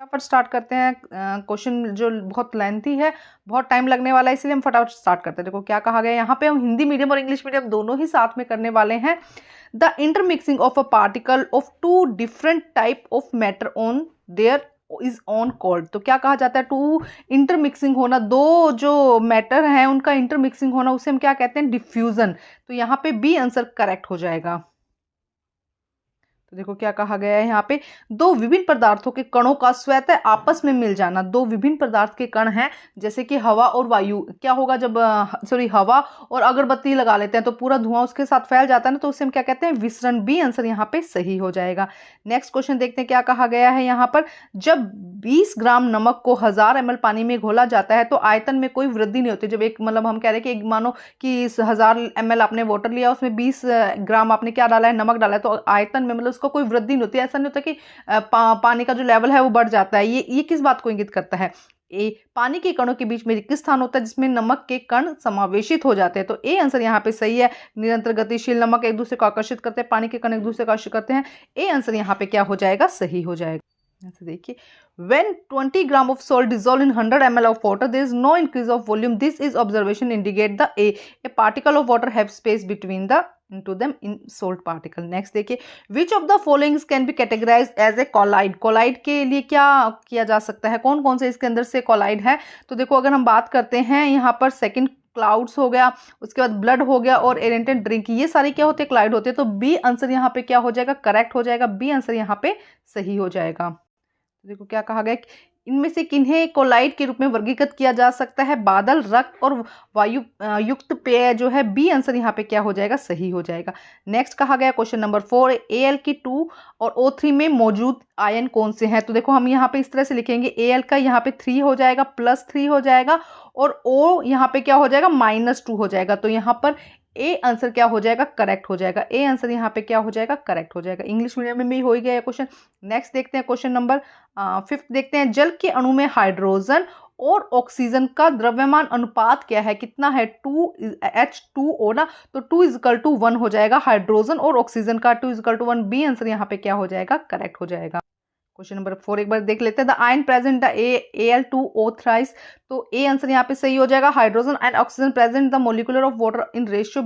फटाफट स्टार्ट करते हैं। क्वेश्चन जो बहुत लेंथी है, बहुत टाइम लगने वाला है, इसलिए हम फटाफट स्टार्ट करते हैं। देखो क्या कहा गया यहाँ पे, हम हिंदी मीडियम और इंग्लिश मीडियम दोनों ही साथ में करने वाले हैं। The intermixing of a particle of two different type of matter on there is on called. तो क्या कहा जाता है, टू इंटरमिक्सिंग होना, दो जो मैटर हैं उनका इंटरमिक्सिंग होना, उसे हम क्या कहते हैं, डिफ्यूजन। तो यहाँ पे बी आंसर करेक्ट हो जाएगा। तो देखो क्या कहा गया है यहाँ पे, दो विभिन्न पदार्थों के कणों का स्वतः आपस में मिल जाना। दो विभिन्न पदार्थ के कण हैं, जैसे कि हवा और वायु। क्या होगा जब हवा और अगरबत्ती लगा लेते हैं तो पूरा धुआं उसके साथ फैल जाता है ना, तो उसे हम क्या कहते हैं, विसरण। बी आंसर यहाँ पे सही हो जाएगा। नेक्स्ट क्वेश्चन देखते हैं क्या कहा गया है यहाँ पर, जब 20 ग्राम नमक को 1000 ml पानी में घोला जाता है तो आयतन में कोई वृद्धि नहीं होती। जब एक मतलब हम कह रहे हैं कि मानो कि 1000 ml आपने वाटर लिया, उसमें 20 ग्राम आपने क्या डाला है, नमक डाला है, तो आयतन में मतलब उसका कोई वृद्धि नहीं होती। ऐसा नहीं होता कि पानी का जो लेवल है वो बढ़ जाता है। ये किस बात को इंगित करता है, ए पानी के कणों के बीच में रिक्त स्थान होता है जिसमें नमक के कण समावेशित हो जाते हैं। तो ए आंसर यहाँ पे सही है। निरंतर गतिशील नमक एक दूसरे को आकर्षित करते हैं, पानी के कण एक दूसरे को आकर्षित करते हैं। ए आंसर यहाँ पे क्या हो जाएगा, सही हो जाएगा। देखिए, when 20 gram of salt dissolved in 100 ml of water, there is no increase of volume. This is observation indicate the a particle of water have space between the into them in salt particle. Next देखिए, which of the following can be categorized as a colloid? colloid के लिए क्या किया जा सकता है, कौन कौन से इसके अंदर से colloid है? तो देखो अगर हम बात करते हैं यहाँ पर सेकंड क्लाउड्स हो गया, उसके बाद ब्लड हो गया और एरेंटेड ड्रिंक, ये सारे क्या होते हैं, क्लाइड होते हैं। तो बी आंसर यहाँ पे क्या हो जाएगा, करेक्ट हो जाएगा। बी आंसर यहाँ पे सही हो जाएगा। देखो क्या कहा गया, इनमें से किन्हें कोलाइड के रूप में वर्गीकृत किया जा सकता है, बादल, रक्त और वायु युक्त पेय जो है। बी आंसर यहाँ पे क्या हो जाएगा, सही हो जाएगा। नेक्स्ट कहा गया क्वेश्चन नंबर 4, Al2 और O3 में मौजूद आयन कौन से हैं। तो देखो हम यहाँ पे इस तरह से लिखेंगे, Al का यहाँ पे 3 हो जाएगा, +3 हो जाएगा, और O यहाँ पे क्या हो जाएगा, -2 हो जाएगा। तो यहाँ पर ए आंसर क्या हो जाएगा, करेक्ट हो जाएगा। ए आंसर यहाँ पे क्या हो जाएगा, करेक्ट हो जाएगा। इंग्लिश मीडियम में भी हो ही गया क्वेश्चन। नेक्स्ट देखते हैं क्वेश्चन नंबर 5 देखते हैं, जल के अणु में हाइड्रोजन और ऑक्सीजन का द्रव्यमान अनुपात क्या है, कितना है, 2H2O ना, तो 2:1 हो जाएगा। हाइड्रोजन और ऑक्सीजन का 2:1। बी आंसर यहाँ पे क्या हो जाएगा, करेक्ट हो जाएगा। क्वेश्चन नंबर 4 एक बार देख लेते हैं, the ion present the Al2O thrice. तो ए आंसर यहाँ पे सही हो जाएगा। Hydrogen and oxygen present the molecular of water in ratio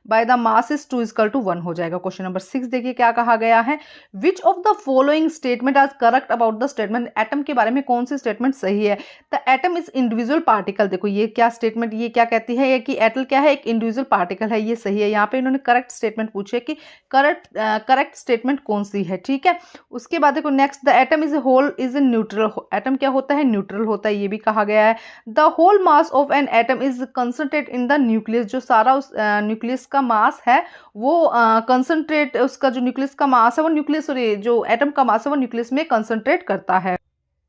by the mass is 2:1 हो जाएगा। क्वेश्चन नंबर 6 देखिए क्या कहा गया है, which of the following statement are correct about the statement, atom के बारे में कौन सी स्टेटमेंट सही है। The atom is individual particle. देखो ये क्या स्टेटमेंट, ये क्या कहती है कि एटम क्या है, एक इंडिविजुअल पार्टिकल है, ये सही है। यहाँ पे इन्होंने करेक्ट स्टेटमेंट पूछे कि करेक्ट स्टेटमेंट कौन सी है, ठीक है। उसके बाद देखो next, the atom is a whole is a neutral. Atom क्या होता है, न्यूट्रल होता है, ये भी कहा गया है। The whole mass of an atom is concentrate in the nucleus. जो सारा उस न्यूक्लियस का मास है वो कंसंट्रेट, उसका जो न्यूक्लियस का मास है वो न्यूक्लियस, सॉरी जो एटम का मास है वो न्यूक्लियस में कंसंट्रेट करता है।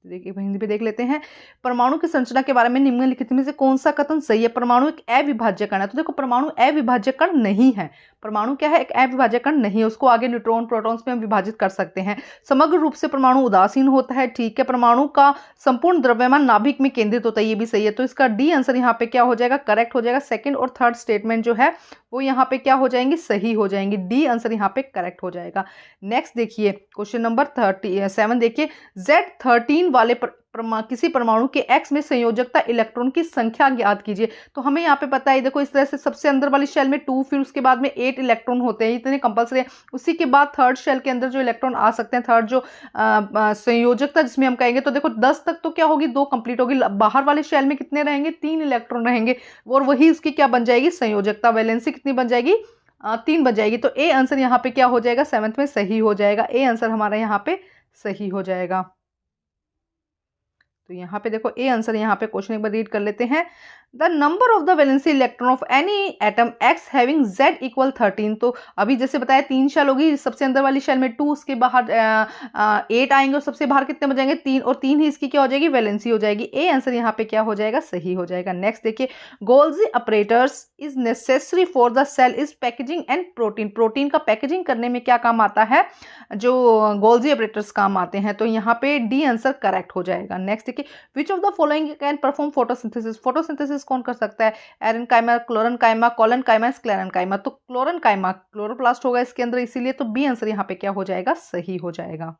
देखिए हिंदी पे देख लेते हैं, परमाणु की संरचना के बारे में निम्नलिखित में से कौन सा कथन सही है। परमाणु एक अविभाज्य कण है। तो देखो परमाणु अविभाज्य कण नहीं है। परमाणु क्या है, एक अविभाज्य कण नहीं है। उसको आगे न्यूट्रॉन प्रोटॉन्स में हम विभाजित कर सकते हैं। समग्र रूप से परमाणु उदासीन होता है, ठीक है। परमाणु का संपूर्ण द्रव्यमान नाभिक में केंद्रित होता है, ये भी सही है। तो इसका डी आंसर यहाँ पे क्या हो जाएगा, करेक्ट हो जाएगा। सेकंड और थर्ड स्टेटमेंट जो है वो यहाँ पे क्या हो जाएंगे, सही हो जाएंगे। डी आंसर यहाँ पे करेक्ट हो जाएगा। नेक्स्ट देखिए क्वेश्चन नंबर 37 देखिए, Z13 वाले किसी परमाणु के X में संयोजकता इलेक्ट्रॉन की संख्या ज्ञात कीजिए। तो हमें यहाँ पे पता है, देखो इस तरह से सबसे अंदर वाली शेल में 2, फिर उसके बाद में 8 इलेक्ट्रॉन होते हैं, इतने कंपल्सरी है। उसी के बाद थर्ड शेल के अंदर जो इलेक्ट्रॉन आ सकते हैं, थर्ड जो संयोजकता जिसमें हम कहेंगे, तो देखो 10 तक तो क्या होगी, 2 कंप्लीट होगी। बाहर वाले शेल में कितने रहेंगे, 3 इलेक्ट्रॉन रहेंगे, और वही उसकी क्या बन जाएगी, संयोजकता, वैलेंसी कितनी बन जाएगी, 3 बन जाएगी। तो ए आंसर यहाँ पे क्या हो जाएगा, 7th में सही हो जाएगा। ए आंसर हमारा यहाँ पे सही हो जाएगा। तो यहाँ पे देखो ए आंसर यहाँ पे क्वेश्चन एक बार रीड कर लेते हैं, the number of the valency electron of any atom x having Z = 13। तो अभी जैसे बताया 3 शेल होगी, सबसे अंदर वाली शेल में 2, उसके बाहर 8 आएंगे, और सबसे बाहर कितने बन जाएंगे, 3, और 3 ही इसकी क्या हो जाएगी, वैलेंसी हो जाएगी। ए आंसर यहाँ पे क्या हो जाएगा, सही हो जाएगा। नेक्स्ट देखिए, Golgi operators is necessary for the cell is packaging and protein. Protein का पैकेजिंग करने में क्या काम आता है, जो गोल्जी ऑपरेटर्स काम आते हैं। तो यहाँ पे डी आंसर करेक्ट हो जाएगा। नेक्स्ट देखिए, विच of the following can perform photosynthesis. Photosynthesis कौन कर सकता है, एरन काइमा, क्लोरन काइमा, कॉलन काइमा, स्क्लेरन काइमा। तो क्लोरन काइमा, क्लोरोप्लास्ट होगा इसके अंदर, इसीलिए तो बी आंसर यहाँ पे क्या हो जाएगा, सही हो जाएगा।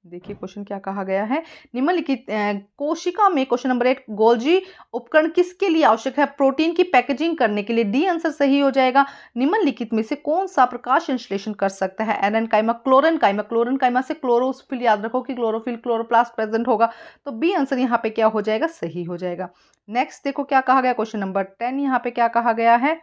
देखिए क्वेश्चन क्या कहा गया है, निम्नलिखित कोशिका में, क्वेश्चन नंबर 8, गोल्जी उपकरण किसके लिए आवश्यक है? प्रोटीन की पैकेजिंग करने के लिए। डी आंसर सही हो जाएगा। निम्नलिखित में से कौन सा प्रकाश संश्लेषण कर सकता है? Aerenchyma, chlorenchyma. क्लोरेनकाइमा से क्लोरोफिल, याद रखो कि क्लोरोफिल क्लोरोप्लास्ट प्रेजेंट होगा, तो बी आंसर यहाँ पे क्या हो जाएगा? सही हो जाएगा। नेक्स्ट देखो क्या कहा गया, क्वेश्चन नंबर 10 यहाँ पे क्या कहा गया है,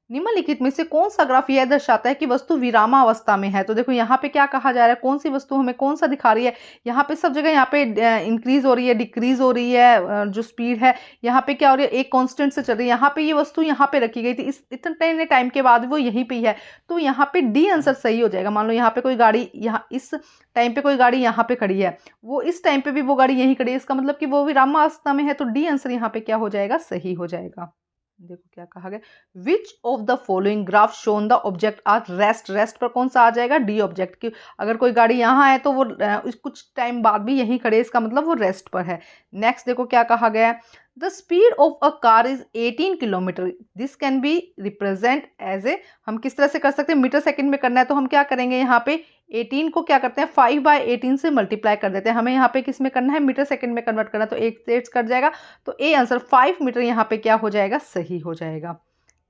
निम्नलिखित में से कौन सा ग्राफ यह दर्शाता है कि वस्तु विरामावस्था में है? तो देखो यहाँ पे क्या कहा जा रहा है, कौन सी वस्तु हमें कौन सा दिखा रही है? यहाँ पे सब जगह यहाँ पे इंक्रीज हो रही है, डिक्रीज हो रही है, जो स्पीड है यहाँ पे क्या हो रही है, एक कांस्टेंट से चल रही है। यहाँ पे ये वस्तु यहाँ पे रखी गई थी, इस इतने टाइम के बाद वो यहीं पे ही है, तो यहाँ पे डी आंसर सही हो जाएगा। मान लो यहाँ पे कोई गाड़ी, यहाँ इस टाइम पे कोई गाड़ी यहाँ पे खड़ी है, वो इस टाइम पे भी वो गाड़ी यहीं खड़ी है, इसका मतलब कि वो विरामावस्था में है, तो डी आंसर यहाँ पे क्या हो जाएगा? सही हो जाएगा। देखो क्या कहा गया, which of the following graph shown the object are rest. Rest पर कौन सा आ जाएगा? डी ऑब्जेक्ट की। अगर कोई गाड़ी यहाँ है तो वो कुछ टाइम बाद भी यहीं खड़े, इसका मतलब वो रेस्ट पर है। नेक्स्ट देखो क्या कहा गया है, the speed of a car is 18 kilometre, this can be represent as a, हम किस तरह से कर सकते हैं? मीटर सेकंड में करना है तो हम क्या करेंगे, यहाँ पे 18 को क्या करते हैं, 5/18 से मल्टीप्लाई कर देते हैं। हमें यहाँ पे किस में करना है? मीटर सेकंड में कन्वर्ट करना है, तो 8 से 8 कट जाएगा, तो ए आंसर 5 मीटर यहाँ पे क्या हो जाएगा? सही हो जाएगा।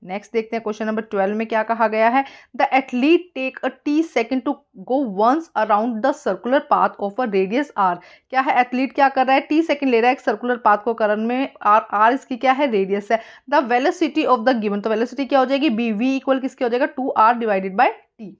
नेक्स्ट देखते हैं क्वेश्चन नंबर 12 में क्या कहा गया है, the athlete take a T second to go once around the circular path of a radius R. क्या है, एथलीट क्या कर रहा है? टी सेकंड ले रहा है एक सर्कुलर पाथ को करने में, आर, आर इसकी क्या है? रेडियस है। The velocity of the given, तो वेलोसिटी क्या हो जाएगी? बी, वी इक्वल किसके हो जाएगा? 2r divided by T.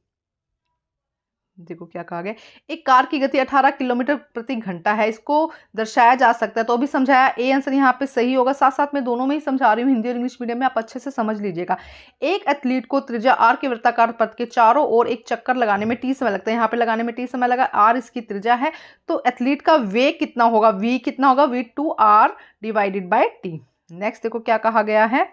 देखो क्या कहा गया, एक कार की गति 18 किलोमीटर प्रति घंटा है, इसको दर्शाया जा सकता है, तो अभी समझाया, ए आंसर यहाँ पे सही होगा। साथ साथ में दोनों में ही समझा रही हूँ, हिंदी और इंग्लिश मीडियम में, आप अच्छे से समझ लीजिएगा। एक एथलीट को त्रिज्या आर के वृत्ताकार पथ के चारों ओर एक चक्कर लगाने में टी समय लगता है, यहाँ पे लगाने में टी समय लगा, आर इसकी त्रिज्या है, तो एथलीट का वेग कितना होगा? वी कितना होगा? V 2r divided by T. Next देखो क्या कहा गया है,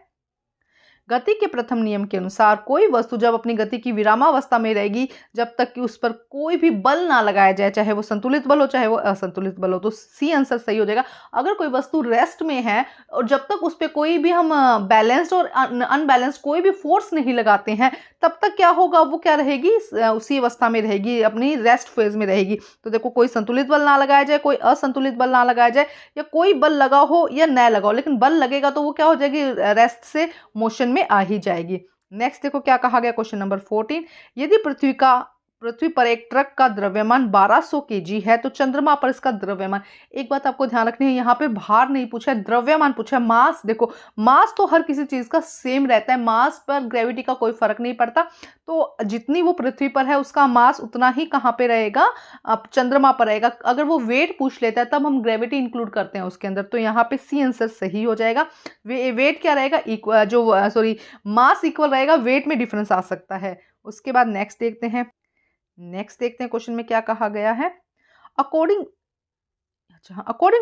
गति के प्रथम नियम के अनुसार कोई वस्तु जब अपनी गति की विरामावस्था में रहेगी जब तक कि उस पर कोई भी बल ना लगाया जाए, चाहे वो संतुलित बल हो चाहे वो असंतुलित बल हो, तो सी आंसर सही हो जाएगा। अगर कोई वस्तु रेस्ट में है और जब तक उस पर कोई भी हम बैलेंस्ड और अनबैलेंस्ड कोई भी फोर्स नहीं लगाते हैं, तब तक क्या होगा? वो क्या रहेगी? उसी अवस्था में रहेगी, अपनी रेस्ट फेज में रहेगी। तो देखो, कोई संतुलित बल ना लगाया जाए, कोई असंतुलित बल ना लगाया जाए, या कोई बल लगा हो या न लगा हो, लेकिन बल लगेगा तो वो क्या हो जाएगी? रेस्ट से मोशन में आ ही जाएगी। नेक्स्ट देखो क्या कहा गया, क्वेश्चन नंबर 14, यदि पृथ्वी पर एक ट्रक का द्रव्यमान 1200 केजी है तो चंद्रमा पर इसका द्रव्यमान, एक बात आपको ध्यान रखनी है, यहाँ पे भार नहीं पूछा है, द्रव्यमान पूछा है। मास, देखो मास तो हर किसी चीज का सेम रहता है, मास पर ग्रेविटी का कोई फर्क नहीं पड़ता, तो जितनी वो पृथ्वी पर है उसका मास उतना ही कहाँ पे रहेगा? अब चंद्रमा पर रहेगा। अगर वो वेट पूछ लेता है तब हम ग्रेविटी इंक्लूड करते हैं उसके अंदर, तो यहाँ पे सी आंसर सही हो जाएगा। वेट क्या रहेगा? मास इक्वल रहेगा, वेट में डिफरेंस आ सकता है। उसके बाद नेक्स्ट देखते हैं क्वेश्चन में क्या कहा गया है, according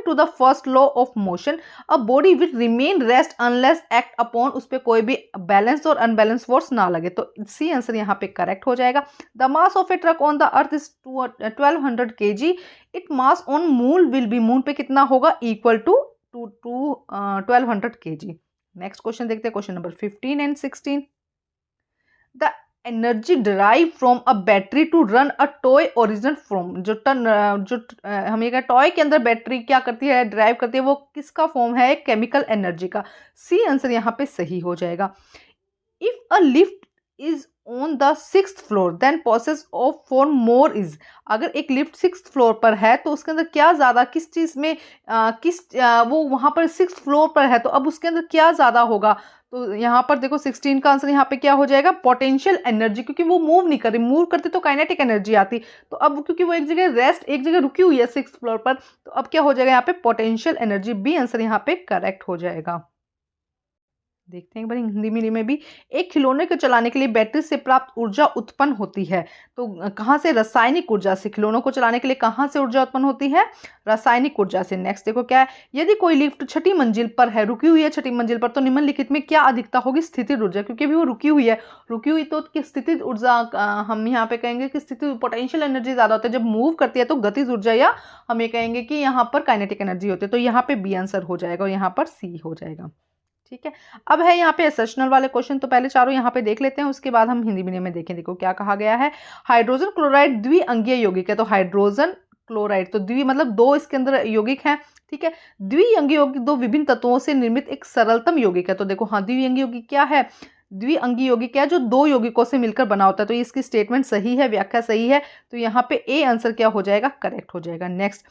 to the first law of motion a body will remain rest unless act upon, उस पर कोई भी बैलेंस और अनबैलेंस फोर्स ना लगे, तो सी आंसर यहाँ पे करेक्ट हो जाएगा। The mass of a truck on the earth is 1200 kg, it mass on moon will be, moon पे कितना होगा? Equal to 1200 kg। Next question देखते हैं, question number 15 and 16, the energy derive from a battery to run a toy original from, हम ये toy के अंदर battery क्या करती है? ड्राइव करती है, वो किसका फॉर्म है? केमिकल एनर्जी का। सी आंसर यहाँ पे सही हो जाएगा। If a lift is on the 6th floor then process of 4 more is, अगर एक लिफ्ट 6th फ्लोर पर है तो उसके अंदर क्या ज्यादा, किस चीज में वो वहां पर 6th फ्लोर पर है, तो अब उसके अंदर क्या ज्यादा होगा? तो यहाँ पर देखो 16 का आंसर यहाँ पे क्या हो जाएगा? पोटेंशियल एनर्जी, क्योंकि वो मूव नहीं कर रही, मूव करती तो काइनेटिक एनर्जी आती, तो अब क्योंकि वो एक जगह रुकी हुई है 6th फ्लोर पर, तो अब क्या हो जाएगा यहाँ पे? Potential energy. बी आंसर यहाँ पे करेक्ट हो जाएगा। देखते हैं एक बार हिंदी मीडियम में भी, एक खिलौने को चलाने के लिए बैटरी से प्राप्त ऊर्जा उत्पन्न होती है, तो कहाँ से? रासायनिक ऊर्जा से। खिलौनों को चलाने के लिए कहाँ से ऊर्जा उत्पन्न होती है? रासायनिक ऊर्जा से। नेक्स्ट देखो क्या है, यदि कोई लिफ्ट 6ठी मंजिल पर है, रुकी हुई है 6ठी मंजिल पर, तो निम्नलिखित में क्या अधिकता होगी? स्थितिज ऊर्जा, क्योंकि अभी वो रुकी हुई है, रुकी हुई तो स्थितिज ऊर्जा हम यहाँ पे कहेंगे कि स्थिति पोटेंशियल एनर्जी ज्यादा होता है, जब मूव करती है तो गतिज ऊर्जा, या हम ये कहेंगे कि यहाँ पर काइनेटिक एनर्जी होती है, तो यहाँ पे बी आंसर हो जाएगा और यहाँ पर सी हो जाएगा। ठीक है, अब है यहाँ पे असर्शनल वाले क्वेश्चन, तो पहले चारों यहाँ पे देख लेते हैं, उसके बाद हम हिंदी मीडियम में देखें। देखो क्या कहा गया है, हाइड्रोजन क्लोराइड द्विअंगीय यौगिक है, तो हाइड्रोजन क्लोराइड। तो द्वि मतलब दो इसके अंदर यौगिक हैं, ठीक है। द्विअंगी यौगिक दो विभिन्न तत्वों से निर्मित एक सरलतम यौगिक है। तो देखो हाँ, द्विअंगी यौगिक क्या है, द्विअंगी यौगिक क्या है, जो दो यौगिकों से मिलकर बना होता है। तो इसकी स्टेटमेंट सही है, व्याख्या सही है, तो यहाँ पे ए आंसर क्या हो जाएगा, करेक्ट हो जाएगा। नेक्स्ट,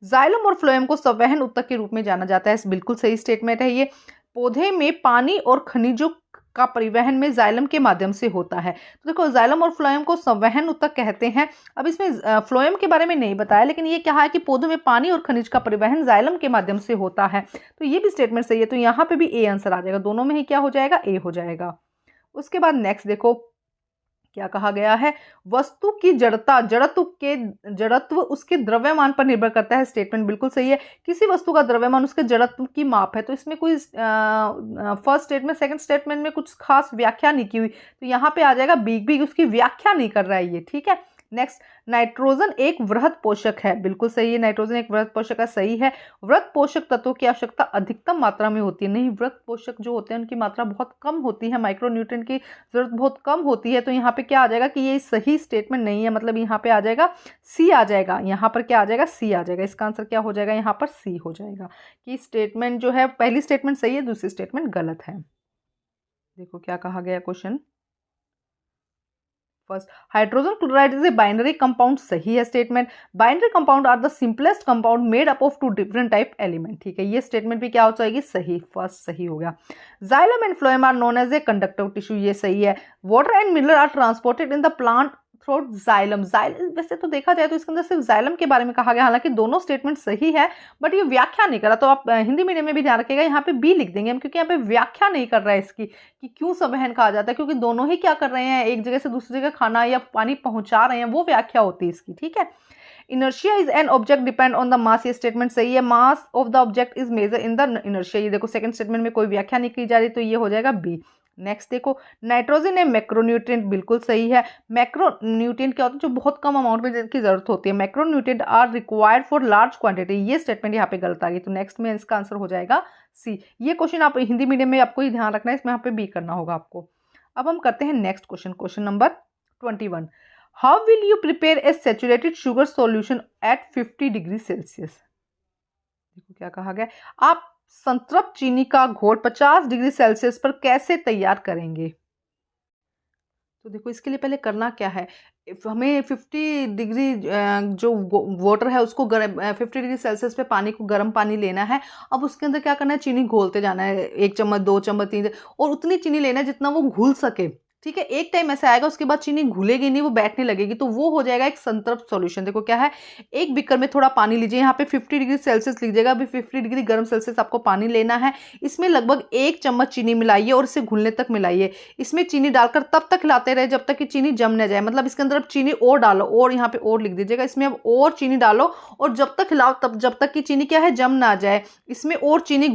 जाइलम और फ्लोएम को संवहन ऊतक के रूप में जाना जाता है, बिल्कुल सही स्टेटमेंट है ये। पौधे में पानी और खनिजों का परिवहन में जाइलम के माध्यम से होता है। तो देखो जाइलम और फ्लोएम को संवहन ऊतक कहते हैं। अब इसमें फ्लोएम के बारे में नहीं बताया, लेकिन ये क्या है कि पौधों में पानी और खनिज का परिवहन जाइलम के माध्यम से होता है। तो ये भी स्टेटमेंट सही है, तो यहाँ पे भी ए आंसर आ जाएगा, दोनों में ही क्या हो जाएगा, ए हो जाएगा। उसके बाद नेक्स्ट देखो क्या कहा गया है, वस्तु की जड़ता जड़त्व उसके द्रव्यमान पर निर्भर करता है। स्टेटमेंट बिल्कुल सही है, किसी वस्तु का द्रव्यमान उसके जड़त्व की माप है। तो इसमें कोई फर्स्ट स्टेटमेंट सेकंड स्टेटमेंट में कुछ खास व्याख्या नहीं की हुई, तो यहाँ पे आ जाएगा बी, उसकी व्याख्या नहीं कर रहा है ये, ठीक है। नेक्स्ट, नाइट्रोजन एक वृहद पोषक है, बिल्कुल सही है, नाइट्रोजन एक वृहद पोषक है, सही है। वृहद पोषक तत्वों की आवश्यकता अधिकतम मात्रा में होती है, नहीं वृहद पोषक जो होते हैं उनकी मात्रा बहुत कम होती है, माइक्रोन्यूट्रिएंट की जरूरत बहुत कम होती है। तो यहाँ पे क्या आ जाएगा कि ये सही स्टेटमेंट नहीं है, मतलब यहाँ पे आ जाएगा सी आ जाएगा, यहाँ पर क्या आ जाएगा, सी आ जाएगा। इसका आंसर क्या हो जाएगा, यहाँ पर सी हो जाएगा कि स्टेटमेंट जो है पहली स्टेटमेंट सही है, दूसरी स्टेटमेंट गलत है। देखो क्या कहा गया question, first, hydrogen chloride is a binary compound, सही है statement. Binary compound are the simplest compound made up of two different type element, ठीक है, ये स्टेटमेंट भी क्या हो जाएगी, सही, फर्स्ट सही हो गया। Xylem and phloem are known as a conductive tissue, ये सही है। Water and mineral are transported in the plant through xylem, वैसे तो देखा जाए तो इसके अंदर सिर्फ जाइलम के बारे में कहा गया, हालांकि दोनों स्टेटमेंट सही है, बट ये व्याख्या नहीं करा। तो आप हिंदी मीडियम में भी ध्यान रखिएगा, यहाँ पे बी लिख देंगे हम, क्योंकि यहाँ पे व्याख्या नहीं कर रहा है इसकी कि क्यों संवहन कहा जाता है, क्योंकि दोनों ही क्या कर रहे हैं, एक जगह से दूसरी जगह खाना या पानी पहुंचा रहे हैं, वो व्याख्या होती है इसकी, ठीक है। Inertia is an object depend on the mass, ये स्टेटमेंट सही है। Mass of the object is measure in the inertia, ये देखो सेकंड स्टेटमेंट में कोई व्याख्या नहीं की जा रही, तो ये हो जाएगा बी। नेक्स्ट देखो, नाइट्रोजन है मैक्रोन्यूट्रिएंट, बिल्कुल सही है। मैक्रोन्यूट्रिएंट क्या होता है, जो बहुत कम अमाउंट में जिनकी जरूरत होती है। Macronutrient are required for large quantity, ये स्टेटमेंट यहाँ पे गलत आ गई, तो नेक्स्ट में इसका आंसर हो जाएगा सी। ये क्वेश्चन आप हिंदी मीडियम में आपको ही ध्यान रखना है, इसमें यहाँ पे बी करना होगा आपको। अब हम करते हैं next question, question number 21। How will you prepare a saturated sugar solution at 50 degree Celsius, देखो क्या कहा गया, आप संतृप्त चीनी का घोल 50 डिग्री सेल्सियस पर कैसे तैयार करेंगे। तो देखो इसके लिए पहले करना क्या है, हमें 50 डिग्री जो वाटर है उसको 50 डिग्री सेल्सियस पे पानी को गर्म पानी लेना है। अब उसके अंदर क्या करना है, चीनी घोलते जाना है, 1 चम्मच 2 चम्मच 3, और उतनी चीनी लेना है जितना वो घुल सके, ठीक है। एक टाइम ऐसा आएगा उसके बाद चीनी घुलेगी नहीं, वो बैठने लगेगी, तो वो हो जाएगा एक संतृप्त सॉल्यूशन। देखो क्या है, एक बीकर में थोड़ा पानी लीजिए, यहाँ पे 50 डिग्री सेल्सियस लीजिएगा, अभी 50 डिग्री गर्म सेल्सियस आपको पानी लेना है। इसमें लगभग 1 चम्मच चीनी मिलाइए और इसे घुलने तक मिलाइए। इसमें चीनी डालकर तब तक हिलाते रहे जब तक कि चीनी जम न जाए, मतलब इसके अंदर अब चीनी और डालो, और यहाँ पे और लिख दीजिएगा, इसमें अब और चीनी डालो, और जब तक हिलाओ तब जब तक कि चीनी क्या है, जम ना जाए। इसमें और चीनी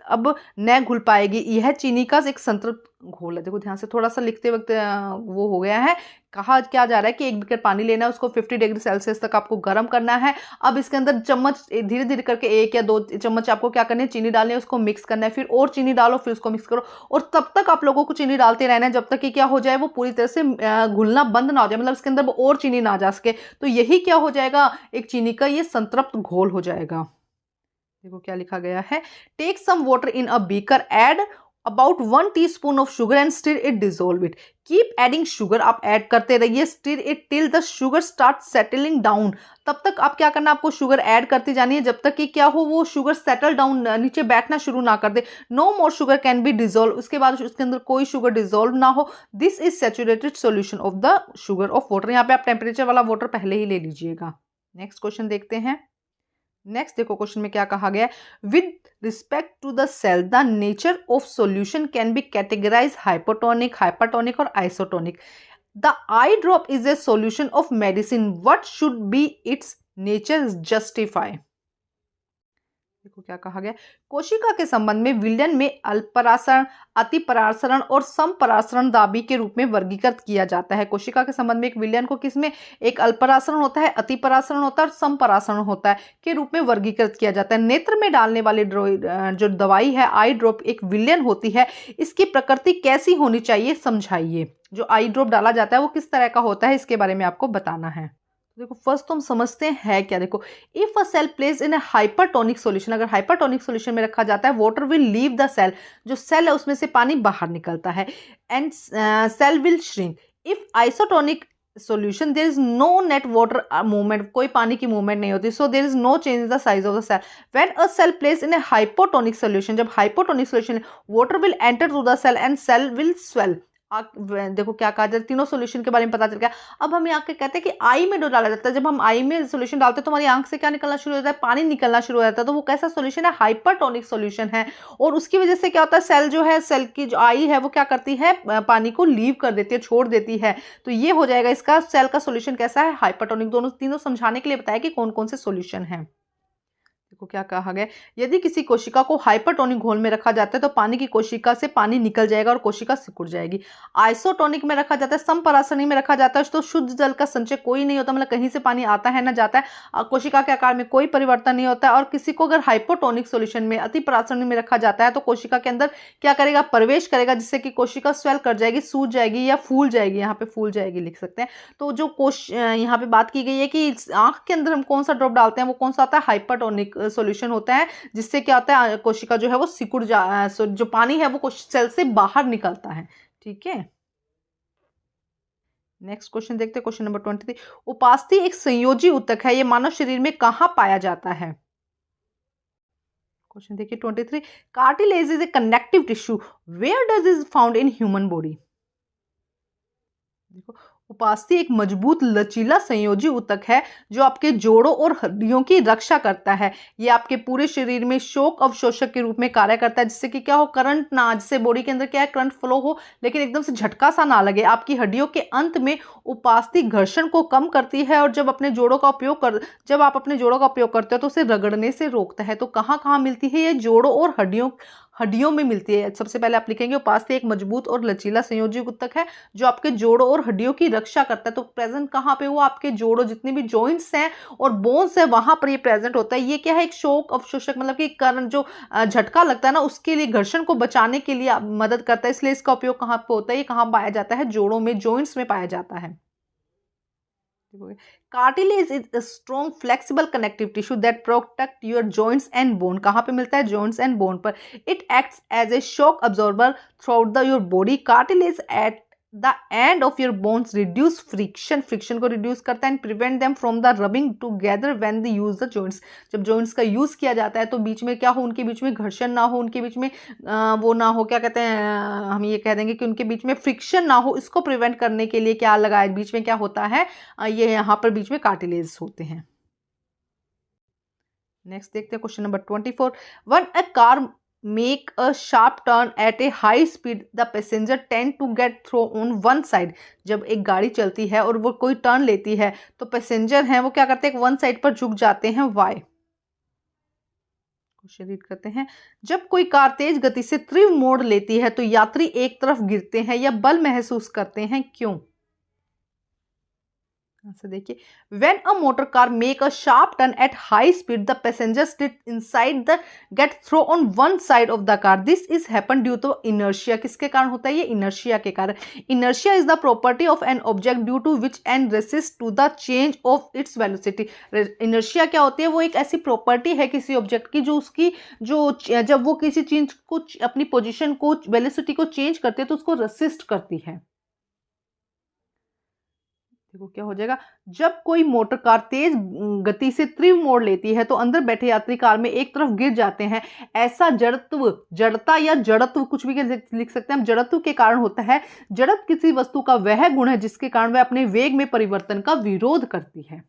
अब न घुल पाएगी, यह चीनी का एक संतृप्त घोल है। देखो ध्यान से, थोड़ा सा लिखते वक्त वो हो गया है, कहा क्या जा रहा है कि 1 बीकर पानी लेना है, उसको 50 डिग्री सेल्सियस तक आपको गर्म करना है। अब इसके अंदर चम्मच धीरे धीरे करके 1 या 2 चम्मच आपको क्या करना है, चीनी डालनी है, उसको मिक्स करना है, फिर और चीनी डालो, फिर उसको मिक्स करो, और तब तक आप लोगों को चीनी डालते रहना है जब तक कि क्या हो जाए, वो पूरी तरह से घुलना बंद ना हो जाए, मतलब इसके अंदर और चीनी ना जा सके। तो यही क्या हो जाएगा, एक चीनी का ये संतृप्त घोल हो जाएगा। देखो क्या लिखा गया है, take some water in a beaker, add about 1 teaspoon of sugar and stir it, dissolve it. Keep adding sugar, आप ऐड करते रहिए, stir it till the sugar starts settling down. तब तक आप क्या करना, आपको शुगर ऐड करती जानी है जब तक कि क्या हो, वो शुगर सेटल डाउन, नीचे बैठना शुरू ना कर दे। No more sugar can be dissolve, उसके बाद उसके अंदर कोई शुगर डिजोल्व ना हो। This is saturated solution of the sugar of water, यहाँ पे आप टेम्परेचर वाला वाटर पहले ही ले लीजिएगा। नेक्स्ट क्वेश्चन देखते हैं। नेक्स्ट देखो क्वेश्चन में क्या कहा गया, with respect to the cell the nature of solution can be categorise hypotonic, hypertonic और isotonic. The eye drop is a solution of medicine, what should be its nature, justify. देखो क्या कहा गया, कोशिका के संबंध में विलयन में अल्पराशरण, अतिपराशरण और समपराशरण दाबी के रूप में वर्गीकृत किया जाता है। कोशिका के संबंध में एक विलयन को किसमें, एक अल्पराशरण होता है, अतिपराशरण होता है और समपराशरण होता है के रूप में वर्गीकृत किया जाता है। नेत्र में डालने वाली जो दवाई है आई ड्रॉप एक विलयन होती है, इसकी प्रकृति कैसी होनी चाहिए समझाइए। जो आई ड्रॉप डाला जाता है वो किस तरह का होता है, इसके बारे में आपको बताना है। देखो फर्स्ट तो हम समझते हैं क्या, देखो if a cell place in a hypertonic solution, अगर हाइपरटोनिक सॉल्यूशन में रखा जाता है, water will leave the cell, जो सेल है उसमें से पानी बाहर निकलता है, and cell will shrink. If isotonic solution there is no net water movement, कोई पानी की मूवमेंट नहीं होती, so there is no change in the size of the cell. When a cell place in a hypotonic solution, जब hypotonic solution, water will enter through the cell and cell will swell. देखो क्या कहा जाए, तीनों solution के बारे में पता चल गया। अब हम यहाँ के कहते हैं कि आई में जो डाला जाता है, जब हम आई में सॉल्यूशन डालते हैं तो हमारी आंख से क्या निकलना शुरू हो जाता है, पानी निकलना शुरू हो जाता है, तो वो कैसा सॉल्यूशन है, हाइपरटोनिक सॉल्यूशन है। और उसकी वजह से क्या होता है, सेल जो है, सेल की जो आई है वो क्या करती है, पानी को लीव कर देती है, छोड़ देती है। तो ये हो जाएगा इसका सेल का सॉल्यूशन कैसा है, हाइपरटोनिक। दोनों तीनों समझाने के लिए बताया कि कौन कौन से सॉल्यूशन है। देखो क्या कहा गया, यदि किसी कोशिका को हाइपरटोनिक घोल में रखा जाता है तो पानी की कोशिका से पानी निकल जाएगा और कोशिका सिकुड़ जाएगी। आइसोटोनिक में रखा जाता है, समपरासरणी में रखा जाता है तो शुद्ध जल का संचय कोई नहीं होता, मतलब कहीं से पानी आता है ना जाता है, कोशिका के आकार में कोई परिवर्तन नहीं होता है। और किसी को अगर हाइपोटोनिक सोल्यूशन में, अति परासरणी में रखा जाता है तो कोशिका के अंदर क्या करेगा, प्रवेश करेगा, जिससे कि कोशिका स्वेल कर जाएगी, सूज जाएगी या फूल जाएगी, यहाँ पे फूल जाएगी लिख सकते हैं। तो जो यहाँ पे बात की गई है कि आंख के अंदर हम कौन सा ड्रॉप डालते हैं, वो कौन सा आता है, हाइपरटोनिक सॉल्यूशन होता है, जिससे क्या होता है, कोशिका जो है वो सिकुड़ जो पानी है वो सेल से बाहर निकलता है। ठीक है, नेक्स्ट क्वेश्चन देखते हैं, क्वेश्चन नंबर 23। उपास्थि एक संयोजी ऊतक है, ये मानव शरीर में कहां पाया जाता है। क्वेश्चन देखिए 23। Cartilage is a connective tissue, where does is found in human body. देखो उपास्थि एक मजबूत लचीला संयोजी ऊतक है जो आपके जोड़ों और हड्डियों की रक्षा करता है। ये आपके पूरे शरीर में शोक अवशोषक के रूप में कार्य करता है, जिससे कि क्या हो, करंट ना, जिससे बॉडी के अंदर क्या है, करंट फ्लो हो, लेकिन एकदम से झटका सा ना लगे। आपकी हड्डियों के अंत में उपास्थि घर्षण को कम करती है, और जब आप अपने जोड़ों का उपयोग करते हो तो उसे रगड़ने से रोकता है। तो कहाँ कहाँ मिलती है ये, जोड़ों और हड्डियों में मिलती है। सबसे पहले आप लिखेंगे उपास्थि एक मजबूत और लचीला संयोजी ऊतक है जो आपके जोड़ों और हड्डियों की रक्षा करता है। तो प्रेजेंट कहाँ पे हुआ, आपके जोड़ों, जितने भी जॉइंट्स हैं और बोन्स है वहां पर ये प्रेजेंट होता है। ये क्या है, एक शोक अवशोषक, मतलब कि करंट जो झटका लगता है ना, उसके लिए, घर्षण को बचाने के लिए मदद करता है। इसलिए इसका उपयोग कहाँ पे होता है, ये कहाँ पाया जाता है, जोड़ों में, जॉइंट्स में पाया जाता है। Cartilage is a strong flexible connective tissue that protect your joints and bone. कहाँ पे मिलता है, जॉइंट्स एंड बोन पर। It acts as a shock absorber through the your body. Cartilage at the end of your bones reduce friction को reduce करता है, and prevent them from the rubbing together when they use the joints. जब joints का use किया जाता है तो बीच में क्या हो, उनके बीच में घर्षण ना हो, उनके बीच में वो ना हो, क्या कहते हैं, हम ये कह देंगे कि उनके बीच में फ्रिक्शन ना हो। इसको प्रिवेंट करने के लिए क्या लगाया, बीच में क्या होता है, ये यहाँ पर बीच में कार्टिलेज होते हैं। नेक्स्ट देखते हैं question number 24। One a car make a sharp turn at a high speed, the passenger tend to get thrown on one side। जब एक गाड़ी चलती है और वो कोई टर्न लेती है तो पैसेंजर हैं वो क्या करते हैं, वन साइड पर झुक जाते हैं। वाई, क्वेश्चन रीड करते हैं। जब कोई कार तेज गति से तीव्र मोड़ लेती है तो यात्री एक तरफ गिरते हैं या बल महसूस करते हैं, क्यों। देखिए, when a motor car make a sharp turn at high speed, the passengers sit inside the get thrown on one side of the car। This is happen due to inertia। किसके कारण होता है ये, inertia के कारण। Inertia is the property of an object due to which and resist to the change of its velocity। Inertia क्या होती है, वो एक ऐसी प्रॉपर्टी है किसी ऑब्जेक्ट की जो उसकी जब वो किसी चीज को अपनी पोजिशन को, वेलोसिटी को चेंज करती है तो उसको रेसिस्ट करती है। देखो क्या हो जाएगा, जब कोई मोटर कार तेज गति से तीव्र मोड़ लेती है तो अंदर बैठे यात्री कार में एक तरफ गिर जाते हैं। ऐसा जड़ता या जड़त्व, कुछ भी लिख सकते हैं हम, जड़त्व के कारण होता है। जड़त्व किसी वस्तु का वह गुण है जिसके कारण वह अपने वेग में परिवर्तन का विरोध करती है।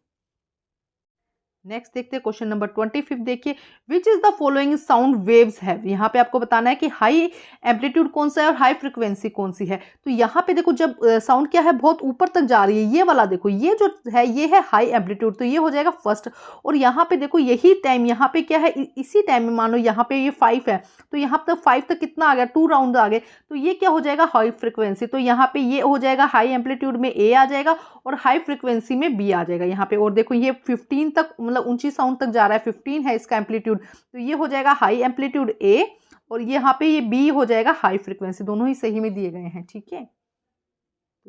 नेक्स्ट देखते हैं क्वेश्चन नंबर 25। देखिए, विच is the following sound waves है। यहाँ पे आपको बताना है कि हाई एम्पलीट्यूड कौन सा है और हाई फ्रिक्वेंसी कौन सी है। तो यहाँ पे देखो, जब साउंड क्या है, बहुत ऊपर तक जा रही है, ये वाला देखो, ये जो है ये है हाई एम्पलीट्यूड, तो ये हो जाएगा फर्स्ट। और यहाँ पे देखो यही टाइम, यहाँ पे क्या है, इसी टाइम में मानो यहाँ पे ये 5 है तो यहाँ तक 5 तक कितना आ गया, 2 राउंड आ गए, तो ये क्या हो जाएगा, हाई फ्रिक्वेंसी। तो यहाँ पे ये हो जाएगा हाई एम्पलीट्यूड में ए आ जाएगा और हाई फ्रिक्वेंसी में बी आ जाएगा यहाँ पे। और देखो ये 15 तक, मतलब ऊंची साउंड तक जा रहा है, 15 है इसका एम्पलीट्यूड, तो ये हो जाएगा हाई एम्पलीट्यूड ए, और ये यहाँ पे ये बी हो जाएगा हाई फ्रिक्वेंसी। दोनों ही सही में दिए गए हैं, ठीक है।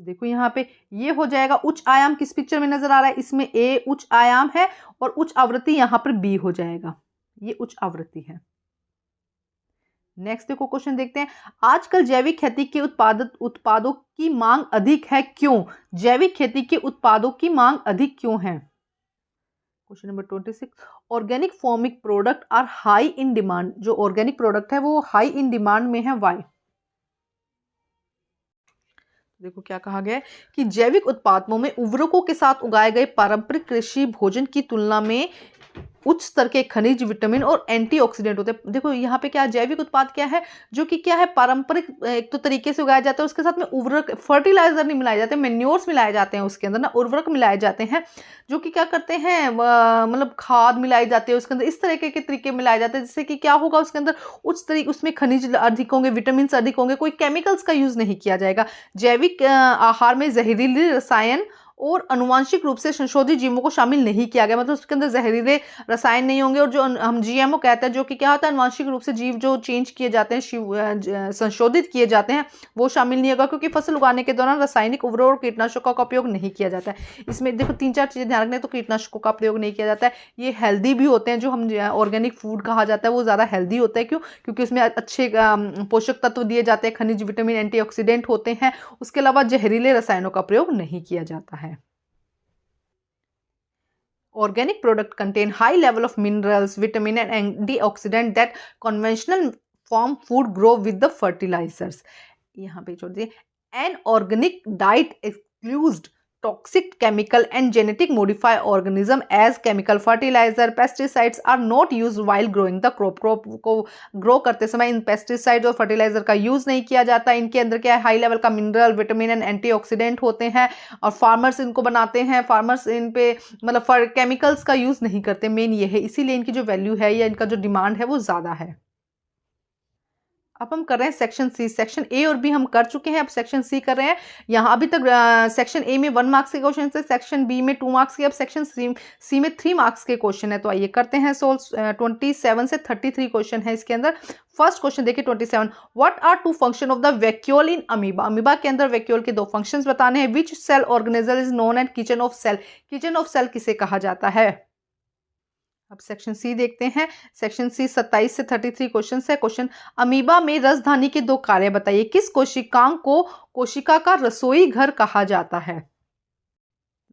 तो देखो यहाँ पे ये हो जाएगा उच्च आयाम, किस पिक्चर में नजर आ रहा है, इसमें ए उच्च आयाम है और उच्च आवृत्ति यहाँ पर बी हो जाएगा, ये उच्च आवृत्ति है। नेक्स्ट देखो क्वेश्चन देखते हैं, आजकल जैविक खेती के उत्पादों की मांग अधिक है, क्यों? जैविक खेती के उत्पादों की मांग अधिक क्यों है? Question number 26, organic farming product are high in demand, जो ऑर्गेनिक प्रोडक्ट है वो हाई इन डिमांड में है, वाई? देखो क्या कहा गया है कि जैविक उत्पादों में उर्वरकों के साथ उगाए गए पारंपरिक कृषि भोजन की तुलना में उच्च स्तर के खनिज, विटामिन और एंटीऑक्सीडेंट होते हैं। देखो यहाँ पे क्या जैविक उत्पाद क्या है, जो कि क्या है पारंपरिक एक तो तरीके से उगाया जाता है, उसके साथ में उर्वरक, फर्टिलाइजर नहीं मिलाए जाते, मेन्योर्स मिलाए जाते हैं उसके अंदर ना, उर्वरक मिलाए जाते हैं जो कि क्या करते हैं मतलब खाद मिलाई जाती है उसके अंदर, इस तरह के तरीके मिलाए जाते हैं जिससे कि क्या होगा उसके अंदर उच्च तरीके, उसमें खनिज अधिक होंगे, विटामिन अधिक होंगे, कोई केमिकल्स का यूज नहीं किया जाएगा। जैविक आहार में जहरीली रसायन और अनुवांशिक रूप से संशोधित जीवों को शामिल नहीं किया गया, मतलब उसके अंदर जहरीले रसायन नहीं होंगे, और जो हम जीएमओ कहते हैं जो कि क्या होता है अनुवांशिक रूप से जीव जो चेंज किए जाते हैं, संशोधित किए जाते हैं, वो शामिल नहीं होगा, क्योंकि फसल उगाने के दौरान रासायनिक उर्वरक और कीटनाशकों का उपयोग नहीं किया जाता है। इसमें देखो 3-4 चीजें ध्यान रखने, तो कीटनाशकों का प्रयोग नहीं किया जाता है, ये हेल्दी भी होते हैं, जो हम ऑर्गेनिक फूड कहा जाता है वो ज्यादा हेल्दी होता है, क्यों? क्योंकि उसमें अच्छे पोषक तत्व दिए जाते हैं, खनिज, विटामिन, एंटीऑक्सीडेंट होते हैं। उसके अलावा जहरीले रसायनों का प्रयोग नहीं किया जाता है। Organic product contain high level of minerals, vitamin and antioxidant that conventional farm food grow with the fertilizers. यहाँ पे छोड़ दिए, an organic diet excludes toxic chemical and genetic modify organism as chemical fertilizer, pesticides are not used while growing the crop को grow करते समय इन pesticide और fertiliser का use नहीं किया जाता। इनके अंदर क्या है हाई लेवल का मिनरल, विटामिन एंड एंटीऑक्सीडेंट होते हैं, और फार्मर्स इनको बनाते हैं, फार्मर्स इन पे मतलब केमिकल्स का यूज नहीं करते, मेन ये है, इसीलिए इनकी जो वैल्यू है या इनका जो डिमांड है वो ज्यादा है। अब हम कर रहे हैं सेक्शन सी, सेक्शन ए और बी हम कर चुके हैं, अब सेक्शन सी कर रहे हैं। यहाँ अभी तक सेक्शन ए में 1 मार्क्स के क्वेश्चन थे, सेक्शन बी में 2 मार्क्स के, अब सेक्शन सी में 3 मार्क्स के क्वेश्चन है। तो आइए करते हैं सोल्व। 27 से 33 क्वेश्चन है इसके अंदर। फर्स्ट क्वेश्चन देखिए 27, what are 2 function of the vacuole in amoeba? Amoeba के अंदर वैक्यूल के 2 फंक्शंस बताने हैं। Which cell organiser is known and kitchen of cell? Kitchen of cell किसे कहा जाता है? अब सेक्शन सी देखते हैं। सेक्शन सी 27 से 33 क्वेश्चन है। क्वेश्चन, अमीबा में रसधानी के 2 कार्य बताइए। किस कोशिकांग को कोशिका का रसोई घर कहा जाता है?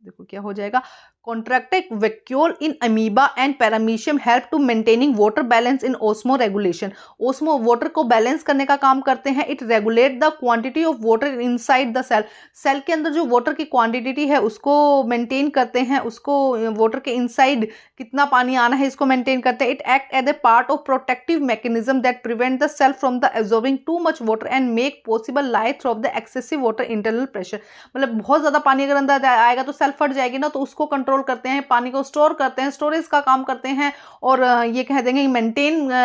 देखो क्या हो जाएगा, contractile vacuole in amoeba and paramecium help to maintaining water balance in osmoregulation. Osmo water को बैलेंस करने का काम करते हैं। It regulate the quantity of water inside the cell. Cell के अंदर जो वाटर की क्वांटिटी है उसको मेंटेन करते हैं, उसको वाटर के इनसाइड कितना पानी आना है इसको मेंटेन करते हैं। It act as a part of protective mechanism that prevent the cell from the absorbing too much water and make possible light through of the excessive water internal pressure. मतलब बहुत ज्यादा पानी अगर अंदर आएगा तो सेल फट जाएगी ना, तो उसको कंट्रोल करते हैं, पानी को स्टोर करते हैं, स्टोरेज का काम करते हैं, और ये कह देंगे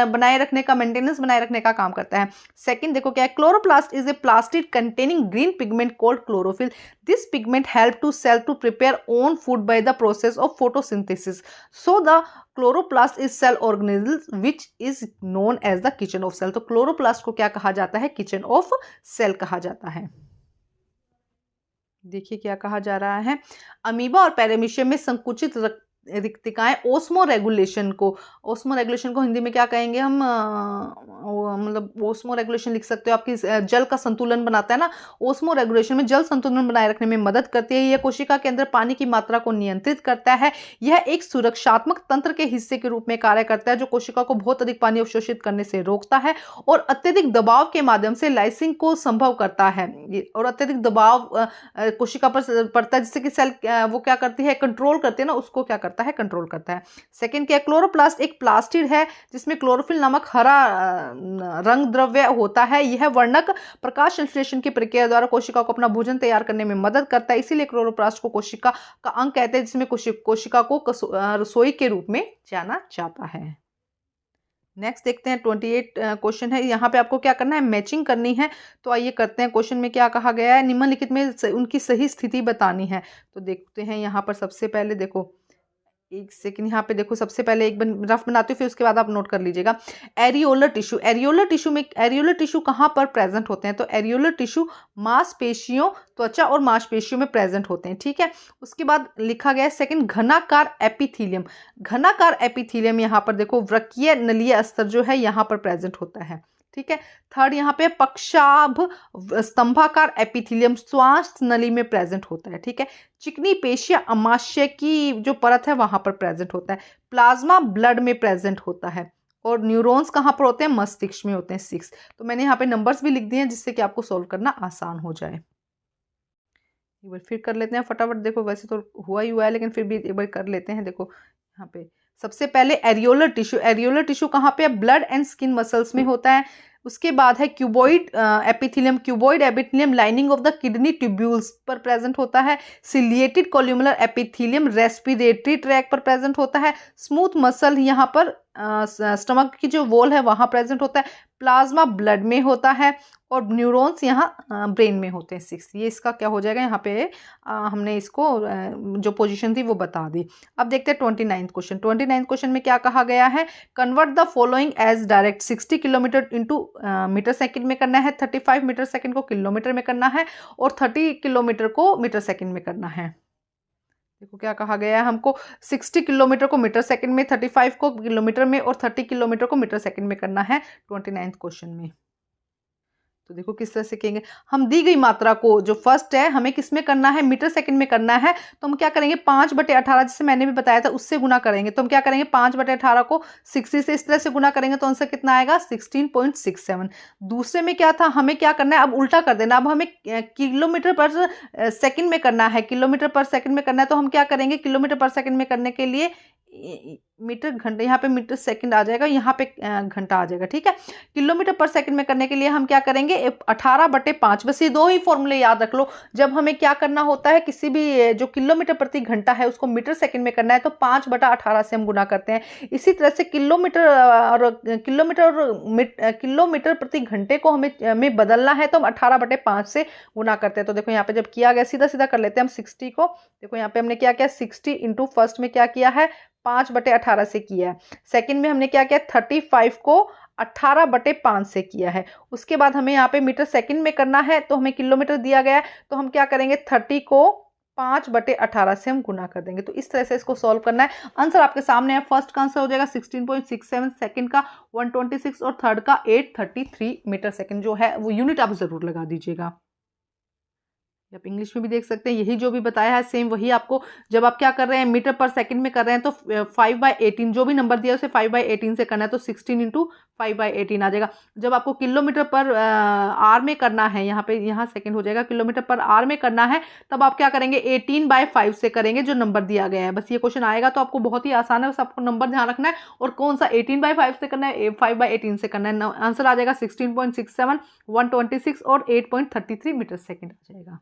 बनाए रखने का, मेंटेनेंस बनाए रखने का काम करता है। सेकंड देखो क्या है, chloroplast is a plastid containing green pigment called chlorophyll. This pigment help to cell to prepare own food by the process of photosynthesis. So the chloroplast is cell organism which is known as the kitchen of cell. तो chloroplast को क्या कहा जाता है? Kitchen of cell कहा जाता है। देखिए क्या कहा जा रहा है, अमीबा और पैरामीशियम में संकुचित रिक्तिकाएं ओस्मो रेगुलेशन को हिंदी में क्या कहेंगे हम, मतलब ओस्मो रेगुलेशन लिख सकते हो, आपकी जल का संतुलन बनाता है ना। ओस्मो रेगुलेशन में जल संतुलन बनाए रखने में मदद करती है। यह कोशिका के अंदर पानी की मात्रा को नियंत्रित करता है। यह एक सुरक्षात्मक तंत्र के हिस्से के रूप में कार्य करता है, जो कोशिका को बहुत अधिक पानी अवशोषित करने से रोकता है और अत्यधिक दबाव के माध्यम से लाइसिंग को संभव करता है। और अत्यधिक दबाव कोशिका पर पड़ता है जिससे कि सेल वो क्या करती है, कंट्रोल करती है ना, उसको क्या करता है, कंट्रोल करता है। सेकंड क्या, क्लोरोप्लास्ट एक प्लास्टिड है जिसमें क्लोरोफिल नामक हरा रंग द्रव्य होता है। यह वर्णक प्रकाश संश्लेषण की प्रक्रिया द्वारा कोशिका को अपना भोजन तैयार करने में मदद करता है, इसीलिए क्लोरोप्लास्ट को कोशिका का अंग कहते हैं, जिसमें कोशिका को रसोई के रूप में जाना जाता है। नेक्स्ट देखते हैं 28 क्वेश्चन है। यहाँ पे आपको क्या करना है, मैचिंग करनी है। तो आइए करते हैं। क्वेश्चन में क्या कहा गया है, निम्नलिखित में उनकी सही स्थिति बतानी है। तो देखते हैं यहाँ पर सबसे पहले देखो एक सेकंड, यहाँ पे देखो सबसे पहले एक रफ बनाती हूँ, फिर उसके बाद आप नोट कर लीजिएगा। एरियोलर टिश्यू, एरियोलर टिश्यू कहाँ पर प्रेजेंट होते हैं? तो एरियोलर टिश्यू मांसपेशियों, त्वचा और मांसपेशियों में प्रेजेंट होते हैं, ठीक है। उसके बाद लिखा गया है सेकंड, घनाकार एपिथीलियम। घनाकार एपिथीलियम यहाँ पर देखो वृक्कीय नलीय अस्तर जो है यहाँ पर प्रेजेंट होता है, ठीक है। थर्ड यहाँ पे पक्षाभ स्तंभाकार एपिथीलियम श्वास नली में प्रेजेंट होता है, ठीक है। चिकनी पेशिया अमाशय की जो परत है वहां पर प्रेजेंट होता है। प्लाज्मा ब्लड में प्रेजेंट होता है। और न्यूरॉन्स कहाँ पर होते हैं? मस्तिष्क में होते हैं, 6। तो मैंने यहाँ पे नंबर्स भी लिख दिए हैं जिससे कि आपको सोल्व करना आसान हो जाए। एक बार फिर कर लेते हैं फटाफट। देखो वैसे तो हुआ ही हुआ है, लेकिन फिर भी एक बार कर लेते हैं। देखो यहाँ पे सबसे पहले एरियोलर टिश्यू, एरियोलर टिश्यू कहाँ पे है? ब्लड एंड स्किन मसल्स में होता है। उसके बाद है cuboid epithelium, cuboid epithelium lining of the kidney tubules पर प्रेजेंट होता है। सिलिएटेड कोल्यूमुलर एपिथेलियम रेस्पिरेटरी ट्रैक पर प्रेजेंट होता है। स्मूथ मसल यहाँ पर स्टमक की जो वॉल है वहां प्रेजेंट होता है। प्लाज्मा ब्लड में होता है और न्यूरॉन्स यहाँ ब्रेन में होते हैं, 6। ये इसका क्या हो जाएगा? यहाँ पे हमने इसको जो पोजीशन थी वो बता दी। अब देखते हैं 29th क्वेश्चन। 29th क्वेश्चन में क्या कहा गया है? Convert the following as direct. 60 kilometre into metre second में करना है, 35 मीटर सेकेंड को किलोमीटर में करना है और 30 किलोमीटर को मीटर सेकेंड में करना है। देखो क्या कहा गया है हमको, 60 किलोमीटर को मीटर सेकंड में, 35 को किलोमीटर में और 30 किलोमीटर को मीटर सेकंड में करना है 29th क्वेश्चन में। तो देखो किस तरह से कहेंगे। हम दी गई मात्रा को, जो फर्स्ट है, हमें किस में करना है? मीटर सेकंड में करना है। तो हम क्या करेंगे? 5/18, जिससे मैंने भी बताया था उससे गुना करेंगे। तो हम क्या करेंगे? 5/18 को 60 से इस तरह से गुना करेंगे तो आंसर कितना आएगा? 16.67। दूसरे में क्या था? हमें क्या करना है? अब उल्टा कर देना। अब हमें किलोमीटर पर सेकंड में करना है, किलोमीटर पर सेकंड में करना है। तो हम क्या करेंगे? किलोमीटर पर सेकंड में करने के लिए मीटर घंटे, यहाँ पे मीटर सेकंड आ जाएगा, यहाँ पे घंटा आ जाएगा, ठीक है। किलोमीटर पर सेकंड में करने के लिए हम क्या करेंगे? 18/5। बस ये दो ही फॉर्मूले याद रख लो। जब हमें क्या करना होता है, किसी भी जो किलोमीटर प्रति घंटा है उसको मीटर सेकंड में करना है तो 5/18 से हम गुना करते हैं। इसी तरह से किलोमीटर प्रति घंटे को हमें बदलना है तो हम 18/5 से गुना करते हैं। तो देखो यहाँ पे जब किया गया, सीधा सीधा कर लेते हैं हम 60 को। देखो यहाँ पे हमने क्या किया? 60 इंटू फर्स्ट में क्या किया है? 5/18 से किया है। सेकंड में हमने क्या किया? 35 को 18/5 से किया है। उसके बाद हमें यहाँ पे मीटर सेकंड में करना है तो हमें किलोमीटर दिया गया है, तो हम क्या करेंगे? 30 को 5/18 से हम गुना कर देंगे। तो इस तरह से इसको सॉल्व करना है। आंसर आपके सामने है। फर्स्ट का आंसर हो जाएगा 16.67, सेकंड का 126 और थर्ड का 833 मीटर सेकंड। जो है वो यूनिट आप जरूर लगा दीजिएगा। आप इंग्लिश में भी देख सकते हैं, यही जो भी बताया है सेम वही आपको, जब आप क्या कर रहे हैं? मीटर पर सेकंड में कर रहे हैं तो 5/18, जो भी नंबर दिया उसे 5/18 से करना है तो 16 इंटू 5/18 आ जाएगा। जब आपको किलोमीटर पर आर में करना है, यहाँ सेकंड हो जाएगा, किलोमीटर पर आर में करना है, तब आप क्या करेंगे? 18/5 से करेंगे जो नंबर दिया गया है। बस ये क्वेश्चन आएगा तो आपको बहुत ही आसान है, बस आपको नंबर ध्यान रखना है और कौन सा 18/5 से करना है, 5/18 से करना है। आंसर आ जाएगा 16.67, 126 और 8.33 मीटर सेकेंड आ जाएगा।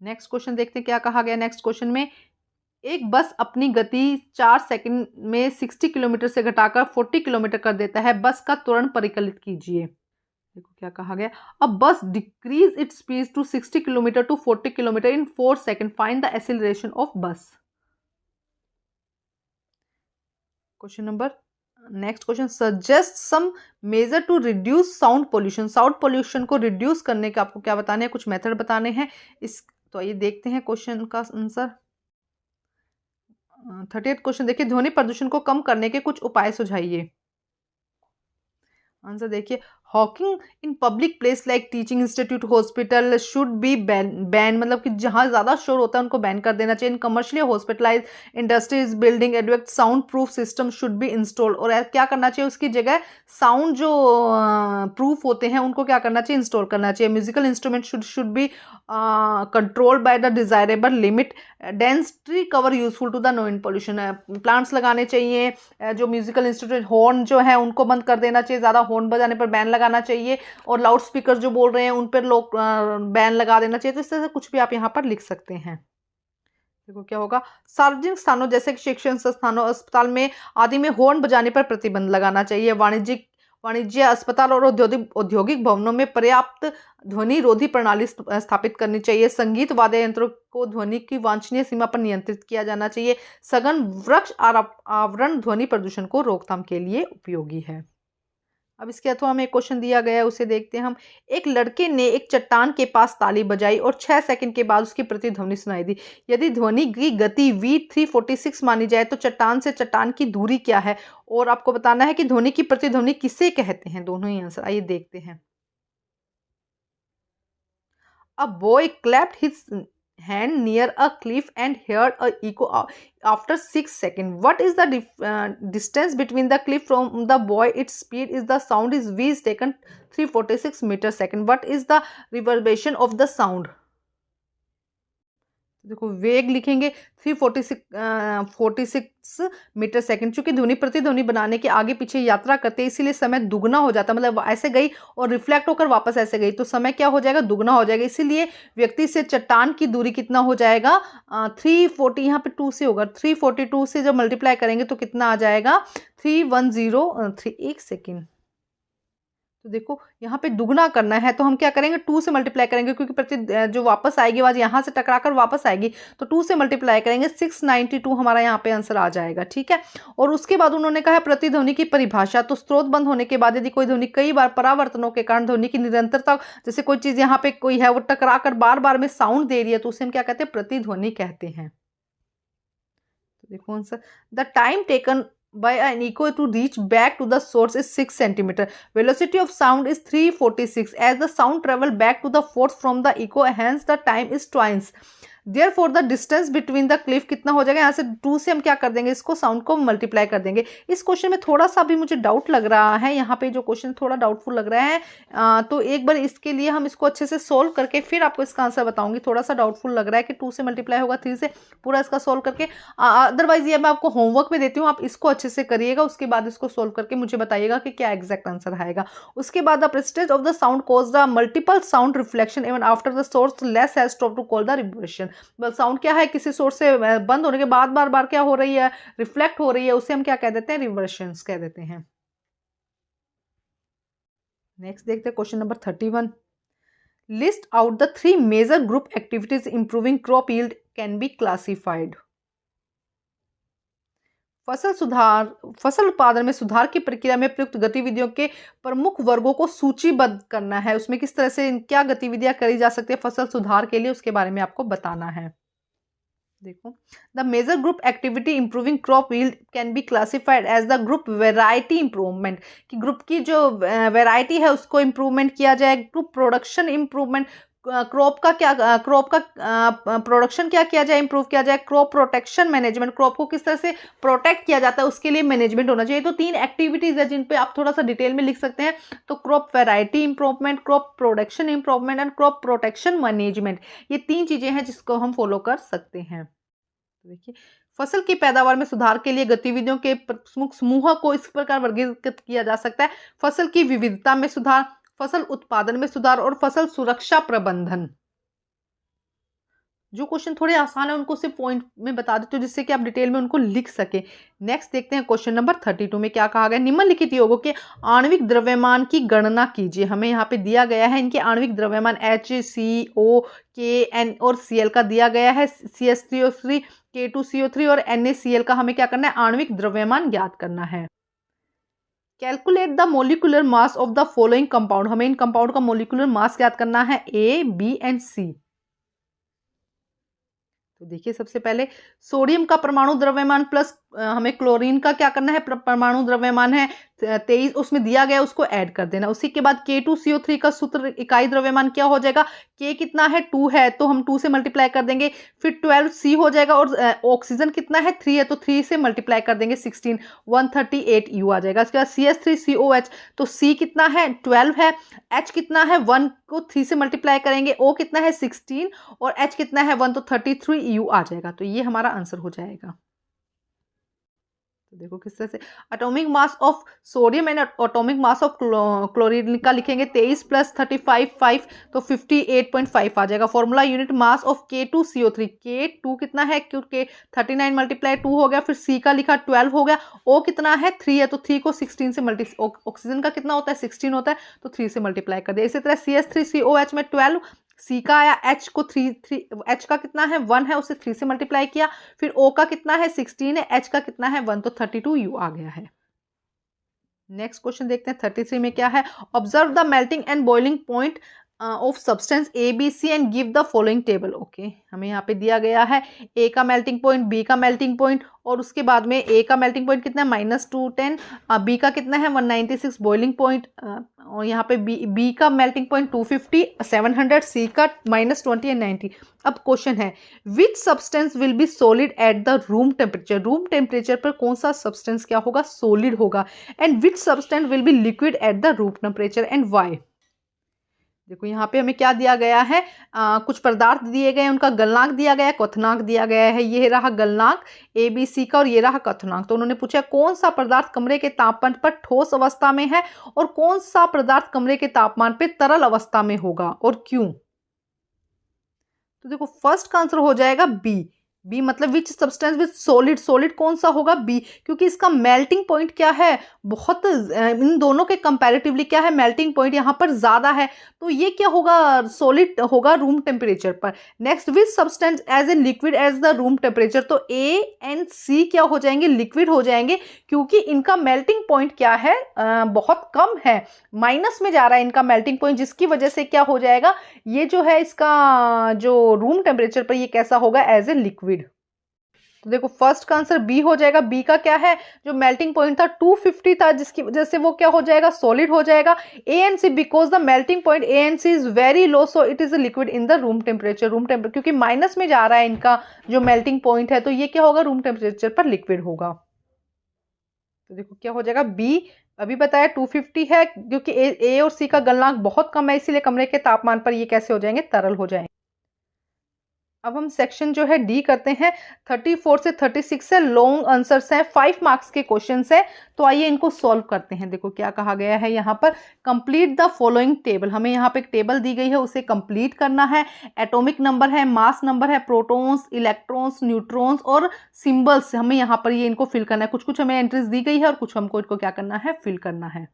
नेक्स्ट क्वेश्चन देखते हैं क्या कहा गया नेक्स्ट क्वेश्चन में। एक बस अपनी गति 4 सेकंड में 60 किलोमीटर से घटाकर 40 किलोमीटर कर देता है। बस का त्वरण परिकलित कीजिए। देखो क्या कहा गया। A bus decrease its speed to 60 kilometre to 40 kilometre in 4 second. Find the acceleration of bus. Question number next question, suggest some measure to reduce sound pollution. Sound pollution को रिड्यूस करने के आपको क्या बताने हैं? कुछ मेथड बताने हैं। तो ये देखते हैं क्वेश्चन का आंसर। 38 क्वेश्चन देखिए, ध्वनि प्रदूषण को कम करने के कुछ उपाय सुझाइए। आंसर देखिए, Hawking in public place like teaching institute, hospital should be ban, मतलब कि जहां ज्यादा शोर होता है उनको बैन कर देना चाहिए। In commercially hospitalise industries building adequate sound proof system should be installed. और क्या करना चाहिए? उसकी जगह साउंड जो प्रूफ होते हैं उनको क्या करना चाहिए? इंस्टॉल करना चाहिए। Musical instrument should be controlled by the desirable limit. Dense tree cover useful to the noise pollution. Plants लगाने चाहिए। जो म्यूजिकल इंस्ट्रूमेंट हॉर्न जो है उनको बंद कर देना चाहिए, ज्यादा हॉर्न बजाने पर बैन लगाना चाहिए। और लाउड स्पीकर जो बोल रहे हैं उन पर लोग बैन लगा देना चाहिए। तो इस तरह से कुछ भी आप यहाँ पर लिख सकते हैं। देखो क्या होगा। सार्वजनिक स्थानों जैसे कि शिक्षण संस्थानों, अस्पताल में आदि में हॉर्न बजाने पर प्रतिबंध लगाना चाहिए। वाणिज्य, अस्पताल और औद्योगिक भवनों में पर्याप्त ध्वनि रोधी प्रणाली स्थापित करनी चाहिए। संगीत वाद्य यंत्रों को ध्वनि की वांछनीय सीमा पर नियंत्रित किया जाना चाहिए। सघन वृक्ष आवरण ध्वनि प्रदूषण को रोकथाम के लिए उपयोगी है। अब इसके अथवा हमें एक क्वेश्चन दिया गया है, उसे देखते हैं हम। एक लड़के ने एक चट्टान के पास ताली बजाई और 6 सेकंड के बाद उसकी प्रतिध्वनि सुनाई दी। यदि ध्वनि की गति v 346 मानी जाए तो चट्टान से चट्टान की दूरी क्या है? और आपको बताना है कि ध्वनि की प्रतिध्वनि किसे कहते हैं। दोनों ही आंसर आइए देखते हैं। A boy clapped his hand near a cliff and heard a echo after 6 seconds. What is the distance between the cliff from the boy? Its speed is the sound is v is taken 346 meter second. What is the reverberation of the sound? देखो वेग लिखेंगे 346 metre second. चूंकि ध्वनि प्रतिध्वनि बनाने के आगे पीछे यात्रा करते हैं इसीलिए समय दुगना हो जाता है। मतलब ऐसे गई और रिफ्लेक्ट होकर वापस ऐसे गई तो समय क्या हो जाएगा? दुगना हो जाएगा। इसीलिए व्यक्ति से चट्टान की दूरी कितना हो जाएगा? 340, यहाँ पे 2 से होगा। 342 से जब मल्टीप्लाई करेंगे तो कितना आ जाएगा? 310 एक सेकेंड। तो देखो यहाँ पे दुगना करना है तो हम क्या करेंगे? 2 से मल्टीप्लाई करेंगे, क्योंकि प्रति जो वापस आएगी आवाज यहाँ से टकराकर वापस आएगी तो 2 से मल्टीप्लाई करेंगे। 692 हमारा यहाँ पे आंसर आ जाएगा। ठीक है। और उसके बाद उन्होंने कहा प्रतिध्वनि की परिभाषा। तो स्रोत बंद होने के बाद यदि कोई ध्वनि कई बार परावर्तनों के कारण ध्वनि की निरंतरता, जैसे कोई चीज यहाँ पे कोई है वो टकरा कर बार बार में साउंड दे रही है तो उसे हम क्या कहते हैं? प्रतिध्वनि कहते हैं। तो देखो answer, the time taken by an echo to reach back to the source is 6 centimeter. Velocity of sound is 346. As the sound travel back to the source from the echo, hence the time is twice. Therefore the distance between the cliff कितना हो जाएगा? यहाँ से 2 से हम क्या कर देंगे? इसको साउंड को मल्टीप्लाई कर देंगे। इस क्वेश्चन में थोड़ा सा भी मुझे डाउट लग रहा है। यहाँ पे जो क्वेश्चन थोड़ा डाउटफुल लग रहा है तो एक बार इसके लिए हम इसको अच्छे से सोल्व करके फिर आपको इसका आंसर बताऊंगी। थोड़ा सा डाउटफुल लग रहा है कि 2 से मल्टीप्लाई होगा 3 से, पूरा इसका सोल्व करके। अदरवाइज ये मैं आपको होमवर्क में देती हूँ, आप इसको अच्छे से करिएगा, उसके बाद इसको सोल्व करके मुझे बताइएगा कि क्या एग्जैक्ट आंसर आएगा। उसके बाद the persistence of the sound cause the multiple sound reflection even after the source less has stop to call the reverberation. Sound क्या है? किसी सोर्स से बंद होने के बाद बार बार क्या हो रही है? रिफ्लेक्ट हो रही है, उसे हम क्या कह देते हैं? रिवर्बरेशंस कह देते हैं। नेक्स्ट देखते हैं question number 31। List out the 3 major group activities improving crop yield can be classified. फसल उत्पादन में सुधार की प्रक्रिया में प्रयुक्त गतिविधियों के प्रमुख वर्गों को सूचीबद्ध करना है। उसमें किस तरह से क्या गतिविधियां करी जा सकती है फसल सुधार के लिए, उसके बारे में आपको बताना है। देखो, the major group activity improving crop yield can be classified as the group variety improvement, कि ग्रुप की जो वेराइटी है उसको इंप्रूवमेंट किया जाए। ग्रुप प्रोडक्शन इंप्रूवमेंट, क्रॉप का प्रोडक्शन क्या किया जाए? इंप्रूव किया जाए। क्रॉप प्रोटेक्शन मैनेजमेंट, क्रॉप को किस तरह से प्रोटेक्ट किया जाता है उसके लिए मैनेजमेंट होना चाहिए। तो 3 एक्टिविटीज है जिन पे आप थोड़ा सा डिटेल में लिख सकते हैं। तो crop variety improvement, crop production improvement and crop protection management, ये 3 चीजें हैं जिसको हम फॉलो कर सकते हैं। देखिए, फसल की पैदावार में सुधार के लिए गतिविधियों के प्रमुख समूह को इस प्रकार वर्गीकृत किया जा सकता है। फसल की विविधता में सुधार, फसल उत्पादन में सुधार और फसल सुरक्षा प्रबंधन। जो क्वेश्चन थोड़े आसान है उनको सिर्फ पॉइंट में बता देते हो जिससे कि आप डिटेल में उनको लिख सके। नेक्स्ट देखते हैं क्वेश्चन नंबर 32 में क्या कहा गया। निम्नलिखित यौगों के आणविक द्रव्यमान की गणना कीजिए। हमें यहाँ पे दिया गया है इनके आणविक द्रव्यमान HCO, K, N और Cl का दिया गया है। CH3O3, K2CO3 और NaCl का हमें क्या करना है? आणविक द्रव्यमान ज्ञात करना है। Calculate the molecular mass of the following compound, हमें इन कंपाउंड का मोलिकुलर मास ज्ञात करना है A, B एंड C। तो देखिए, सबसे पहले सोडियम का परमाणु द्रव्यमान प्लस हमें क्लोरीन का क्या करना है? परमाणु द्रव्यमान है 23, उसमें दिया गया उसको ऐड कर देना। उसी के बाद K2CO3 का सूत्र इकाई द्रव्यमान क्या हो जाएगा? K कितना है? 2 है तो हम 2 से मल्टीप्लाई कर देंगे। फिर 12 C हो जाएगा और ऑक्सीजन कितना है? 3 है तो 3 से मल्टीप्लाई कर देंगे 16, 138 U आ जाएगा। इसके बाद CH3COH, तो C कितना है? 12 है। H कितना है? 1 को 3 से मल्टीप्लाई करेंगे। O कितना है? 16 और H कितना है? 1 तो 33 U आ जाएगा। तो ये हमारा आंसर हो जाएगा। तो देखो किस तरह से atomic mass of sodium and atomic mass of chlorine का लिखेंगे 23 + 35 5 तो 58.5 आ जाएगा। Formula unit mass of K2CO3, K2 कितना है, क्योंकि 39 × 2 हो गया, फिर C का लिखा 12 हो गया, O कितना है 3 है तो 3 को 16 से ऑक्सीजन का कितना होता है 16 होता है तो 3 से मल्टीप्लाई कर दिया। इसी तरह CH3COH में 12, C का आया, H को 3 H का कितना है 1 है, उसे 3 से मल्टीप्लाई किया, फिर O का कितना है 16 है, H का कितना है 1 तो 32 U आ गया है। नेक्स्ट क्वेश्चन देखते हैं 33 में क्या है। Observe the melting and boiling point of substance ABC and give the following table. Okay, हमें यहाँ पे दिया गया है A का मेल्टिंग पॉइंट, B का मेल्टिंग पॉइंट, और उसके बाद में A का मेल्टिंग पॉइंट कितना है -210, B का कितना है 196 बॉइलिंग पॉइंट, और यहाँ पे B का मेल्टिंग पॉइंट 250 700, C का -20 एंड 90। अब क्वेश्चन है which substance will be solid at the room temperature, room temperature पर कौन सा सब्सटेंस क्या होगा सॉलिड होगा, and which substance will be liquid at the room temperature and why. देखो यहाँ पे हमें क्या दिया गया है, कुछ पदार्थ दिए गए, उनका गलनांक दिया गया है, क्वथनांक दिया गया है। ये रहा गलनांक ABC का और ये रहा क्वथनांक। तो उन्होंने पूछा कौन सा पदार्थ कमरे के तापमान पर ठोस अवस्था में है और कौन सा पदार्थ कमरे के तापमान पर तरल अवस्था में होगा और क्यों। तो देखो फर्स्ट का आंसर हो जाएगा बी मतलब which substance with solid, solid कौन सा होगा बी, क्योंकि इसका मेल्टिंग पॉइंट क्या है बहुत, इन दोनों के कंपैरेटिवली क्या है मेल्टिंग पॉइंट यहाँ पर ज्यादा है, तो ये क्या होगा सॉलिड होगा रूम टेम्परेचर पर। Next which substance as a liquid as the room temperature, तो A एंड C क्या हो जाएंगे लिक्विड हो जाएंगे, क्योंकि इनका मेल्टिंग पॉइंट क्या है बहुत कम है, माइनस में जा रहा है इनका मेल्टिंग पॉइंट, जिसकी वजह से क्या हो जाएगा ये जो है इसका जो रूम टेम्परेचर पर ये कैसा होगा एज ए लिक्विड। तो देखो फर्स्ट का आंसर बी हो जाएगा। बी का क्या है जो मेल्टिंग पॉइंट था 250 था, जिसकी वजह से वो क्या हो जाएगा सॉलिड हो जाएगा। A and C because the melting point A and C is very low so it is a liquid in the room temperature, क्योंकि माइनस में जा रहा है इनका जो मेल्टिंग पॉइंट है, तो ये क्या होगा रूम टेम्परेचर पर लिक्विड होगा। तो देखो क्या हो जाएगा बी, अभी बताया 250 है, क्योंकि ए और सी का गलनांक बहुत कम है, इसीलिए कमरे के तापमान पर ये कैसे हो जाएंगे तरल हो जाएंगे। अब हम सेक्शन जो है डी करते हैं। 34 से 36 से लॉन्ग आंसर्स हैं, 5 मार्क्स के क्वेश्चंस हैं, तो आइए इनको सॉल्व करते हैं। देखो क्या कहा गया है यहाँ पर, कंप्लीट द फॉलोइंग टेबल, हमें यहाँ पे एक टेबल दी गई है उसे कंप्लीट करना है। एटॉमिक नंबर है, मास नंबर है, प्रोटॉन्स, इलेक्ट्रॉन्स, न्यूट्रॉन्स और सिंबल्स, हमें यहाँ पर ये इनको फिल करना है। कुछ कुछ हमें एंट्रीज दी गई है और कुछ हमको इनको क्या करना है फिल करना है।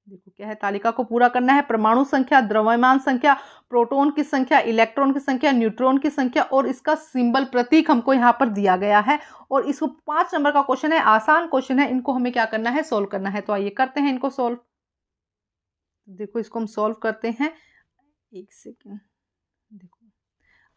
देखो क्या है तालिका को पूरा करना है। परमाणु संख्या, द्रव्यमान संख्या, प्रोटॉन की संख्या, इलेक्ट्रॉन की संख्या, न्यूट्रॉन की संख्या और इसका सिंबल प्रतीक हमको यहाँ पर दिया गया है। और इसको 5 नंबर का क्वेश्चन है, आसान क्वेश्चन है, इनको हमें क्या करना है सोल्व करना है। तो आइए करते हैं इनको सोल्व। देखो इसको हम सोल्व करते हैं, एक सेकेंड। देखो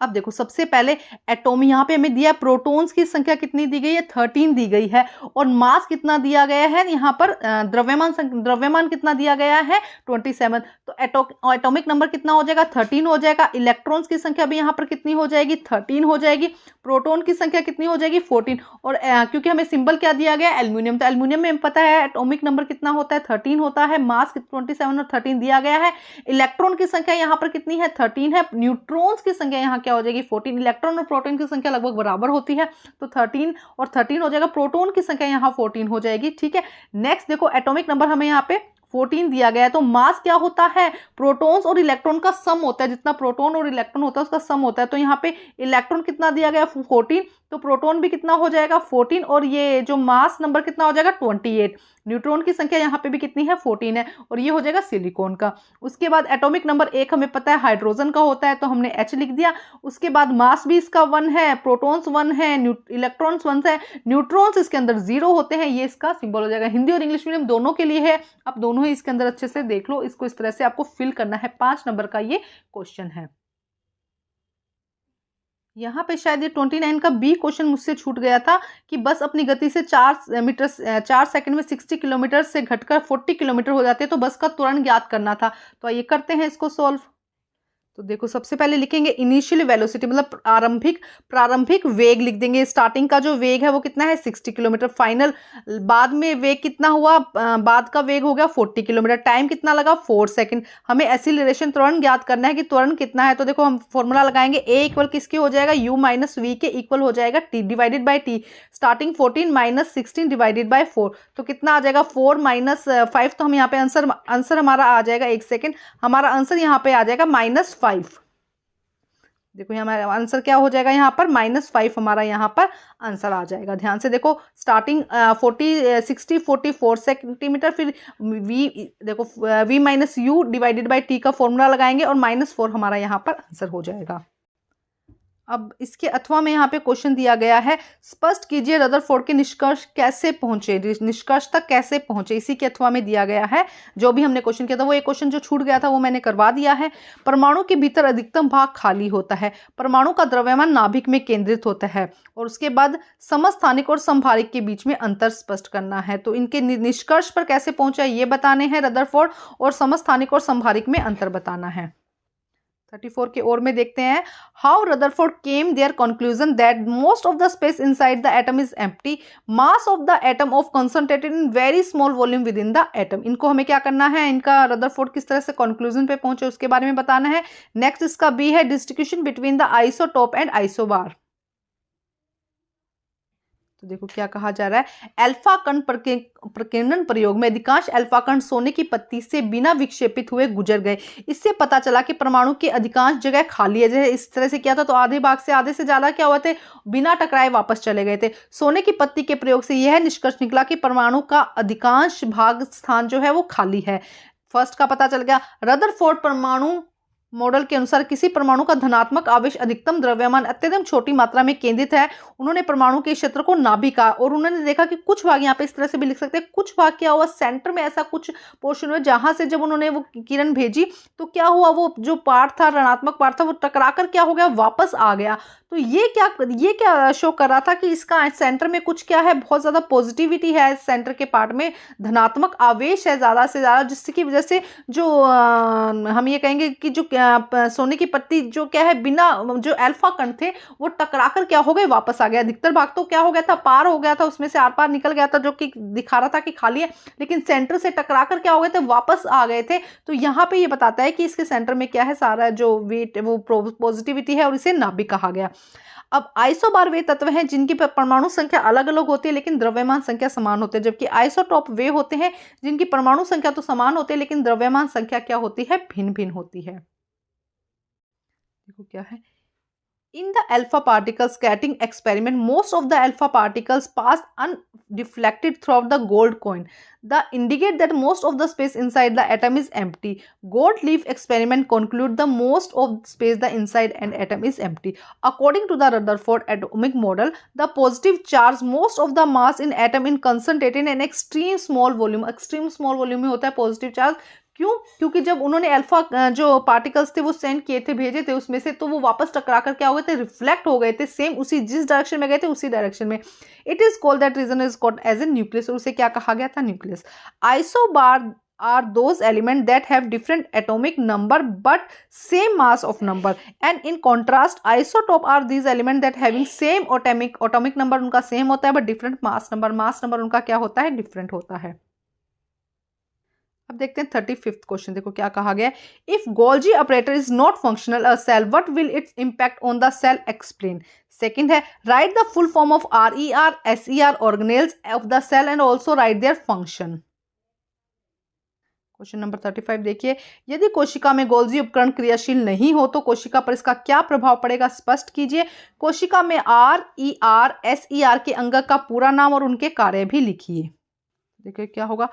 अब देखो सबसे पहले एटॉम यहाँ पे हमें दिया है, प्रोटॉन्स की संख्या कितनी दी गई है 13 दी गई है, और मास कितना दिया गया है यहाँ पर द्रव्यमान कितना दिया गया है 27, तो एटॉमिक नंबर कितना हो जाएगा 13 हो जाएगा। इलेक्ट्रॉन्स की संख्या भी यहाँ पर कितनी हो जाएगी 13 हो जाएगी। प्रोटॉन की संख्या कितनी हो जाएगी 14, और क्योंकि हमें सिंबल क्या दिया गया एल्यूमिनियम, तो एल्यूमिनियम में पता है एटॉमिक नंबर कितना होता है 13 होता है, मास 27 और 13 दिया गया है। इलेक्ट्रॉन की संख्या यहाँ पर कितनी है 13 है। न्यूट्रॉन्स की संख्या यहाँ क्या हो जाएगी 14, इलेक्ट्रॉन और प्रोटॉन की संख्या लगभग बराबर होती है, तो 13 और 13 हो जाएगा। प्रोटॉन की संख्या यहाँ 14 हो जाएगी, ठीक है। नेक्स्ट देखो एटॉमिक नंबर हमें यहाँ पे 14 दिया गया है, तो मास क्या होता है प्रोटॉन्स और इलेक्ट्रॉन का सम होता है, जितना प्रोटॉन और इलेक्ट्रॉन होता है उसका सम होता है। तो यहाँ पे इलेक्ट्रॉन कितना दिया गया 14, तो प्रोटॉन भी कितना हो जाएगा 14, और ये जो मास नंबर कितना हो जाएगा 28। न्यूट्रॉन की संख्या यहाँ पे भी कितनी है 14 है, और ये हो जाएगा सिलिकॉन का। उसके बाद एटॉमिक नंबर 1 हमें पता है हाइड्रोजन का होता है, तो हमने H लिख दिया। उसके बाद मास भी इसका 1 है, प्रोटॉन्स 1 है, इलेक्ट्रॉन्स 1 है, न्यूट्रॉन्स इसके अंदर 0 होते हैं, ये इसका सिंबल हो जाएगा। हिंदी और इंग्लिश मीडियम दोनों के लिए है, आप दोनों ही इसके अंदर अच्छे से देख लो। इसको इस तरह से आपको फिल करना है, 5 नंबर का ये क्वेश्चन है। यहाँ पे शायद ये 29 का बी क्वेश्चन मुझसे छूट गया था कि बस अपनी गति से 4 सेकंड में 60 किलोमीटर से घटकर 40 किलोमीटर हो जाती है, तो बस का त्वरण ज्ञात करना था। तो ये करते हैं इसको सोल्व। तो देखो सबसे पहले लिखेंगे इनिशियल वेलोसिटी, मतलब प्रारंभिक वेग लिख देंगे। स्टार्टिंग का जो वेग है वो कितना है 60 किलोमीटर। फाइनल बाद में वेग कितना हुआ, बाद का वेग हो गया 40 किलोमीटर। टाइम कितना लगा 4 सेकंड। हमें एक्सीलरेशन त्वरण ज्ञात करना है कि त्वरण कितना है। तो देखो हम फॉर्मूला लगाएंगे, ए इक्वल किसके हो जाएगा, यू माइनस वी के इक्वल हो जाएगा T divided by T. Starting 14 minus 16 divided by 4, तो कितना आ जाएगा 4 माइनस 5। तो हम यहाँ पे आंसर हमारा आ जाएगा, एक सेकेंड, हमारा आंसर यहाँ पे आ जाएगा -5। देखो हमारा आंसर क्या हो जाएगा, यहाँ पर -5 हमारा यहाँ पर आंसर आ जाएगा। ध्यान से देखो, स्टार्टिंग 44 सेंटीमीटर, फिर v देखो v minus you divided by T का फॉर्मूला लगाएंगे और -4 हमारा यहाँ पर आंसर हो जाएगा। अब इसके अथवा में यहाँ पे क्वेश्चन दिया गया है, स्पष्ट कीजिए रदरफोर्ड के निष्कर्ष कैसे पहुंचे, निष्कर्ष तक कैसे पहुंचे, इसी के अथवा में दिया गया है। जो भी हमने क्वेश्चन किया था वो एक क्वेश्चन जो छूट गया था वो मैंने करवा दिया है। परमाणु के भीतर अधिकतम भाग खाली होता है। परमाणु का द्रव्यमान नाभिक में केंद्रित होता है। और उसके बाद समस्थानिक और संभारिक के बीच में अंतर स्पष्ट करना है। तो इनके निष्कर्ष पर कैसे पहुंचा ये बताने हैं रदरफोर्ड, और समस्थानिक और संभारिक में अंतर बताना है। 34 के ओर में देखते हैं, how Rutherford came their conclusion that most of the space inside the atom is empty, mass of the atom of concentrated in very small volume within the atom. इनको हमें क्या करना है, इनका रदरफोर्ड किस तरह से कंक्लूजन पे पहुंचे उसके बारे में बताना है। नेक्स्ट इसका बी है, distribution between the isotope and isobar. तो देखो क्या कहा जा रहा है, अल्फा कण प्रकीर्णन प्रयोग में अधिकांश अल्फा कण सोने की पत्ती से बिना विक्षेपित हुए गुजर गए। इससे पता चला कि परमाणु की अधिकांश जगह खाली है। जैसे इस तरह से किया था तो आधे भाग से आधे से ज्यादा क्या हुए थे, बिना टकराए वापस चले गए थे। सोने की पत्ती के प्रयोग से यह निष्कर्ष निकला कि परमाणु का अधिकांश भाग स्थान जो है वो खाली है। फर्स्ट का पता चल गया। रदरफोर्ड परमाणु मॉडल के अनुसार किसी परमाणु का धनात्मक आवेश अधिकतम द्रव्यमान अत्यधिक छोटी मात्रा में केंद्रित है। उन्होंने परमाणु के क्षेत्र को नाभिक कहा और उन्होंने देखा कि कुछ भाग, यहाँ पे इस तरह से भी लिख सकते हैं, कुछ भाग क्या हुआ, सेंटर में ऐसा कुछ पोर्शन हुआ जहां से जब उन्होंने वो किरण भेजी तो क्या हुआ, वो जो पार्ट था, ऋणात्मक पार्ट था, वो टकराकर क्या हो गया, वापस आ गया। तो ये क्या शो कर रहा था कि इसका सेंटर में कुछ क्या है, बहुत ज्यादा पॉजिटिविटी है। सेंटर के पार्ट में धनात्मक आवेश है ज्यादा से ज्यादा, जिसकी वजह से जो हम ये कहेंगे कि जो सोने की पत्ती जो क्या है, बिना जो अल्फा कण थे वो टकराकर क्या हो गए, वापस आ गया। अधिकतर भाग तो क्या हो गया था, पार हो गया था, उसमें से आर पार निकल गया था, जो कि दिखा रहा था कि खाली है, लेकिन सेंटर से टकराकर क्या हो गए थे, वापस आ गए थे। तो यहाँ पे ये बताता है कि इसके सेंटर में क्या है, सारा जो वेट वो पॉजिटिविटी है और इसे नाभिक कहा गया। अब आइसोबार वे तत्व हैं जिनकी परमाणु संख्या अलग अलग होती है लेकिन द्रव्यमान संख्या समान होती है, जबकि आइसोटोप वे होते हैं जिनकी परमाणु संख्या तो समान होती है लेकिन द्रव्यमान संख्या क्या होती है, भिन्न भिन्न होती है। देखो क्या है, in the alpha particle scattering experiment, most of the alpha particles pass undeflected throughout the gold coin. The indicate that most of the space inside the atom is empty. Gold leaf experiment conclude the most of space the inside and atom is empty. According to the Rutherford atomic model, the positive charge most of the mass in atom in concentrated in extreme small volume. Extreme small volume में होता है positive charge। क्यों? क्योंकि जब उन्होंने alpha जो particles थे वो सेंड किए थे, भेजे थे उसमें से, तो वो वापस टकरा कर क्या हो गए थे, रिफ्लेक्ट हो गए थे, सेम उसी जिस डायरेक्शन में गए थे उसी डायरेक्शन में। It is called that region is called as a nucleus, और उसे क्या कहा गया था, nucleus. Isobar are those elements that have different atomic number but same mass of number, and in contrast isotope are these elements that having same atomic number, उनका same होता है but different mass number उनका क्या होता है, different होता है। अब देखते हैं 35th क्वेश्चन। देखो क्या कहा गया, if Golgi operator is not functional a cell what will its impact on the cell, explain. Second है, write the full form of RER SER organelles of the cell and also write their function. Question number 35 देखिए, यदि कोशिका में Golgi उपकरण क्रियाशील नहीं हो तो कोशिका पर इसका क्या प्रभाव पड़ेगा, स्पष्ट कीजिए। कोशिका में RER SER के अंग का पूरा नाम और उनके कार्य भी लिखिए। देखिए क्या होगा,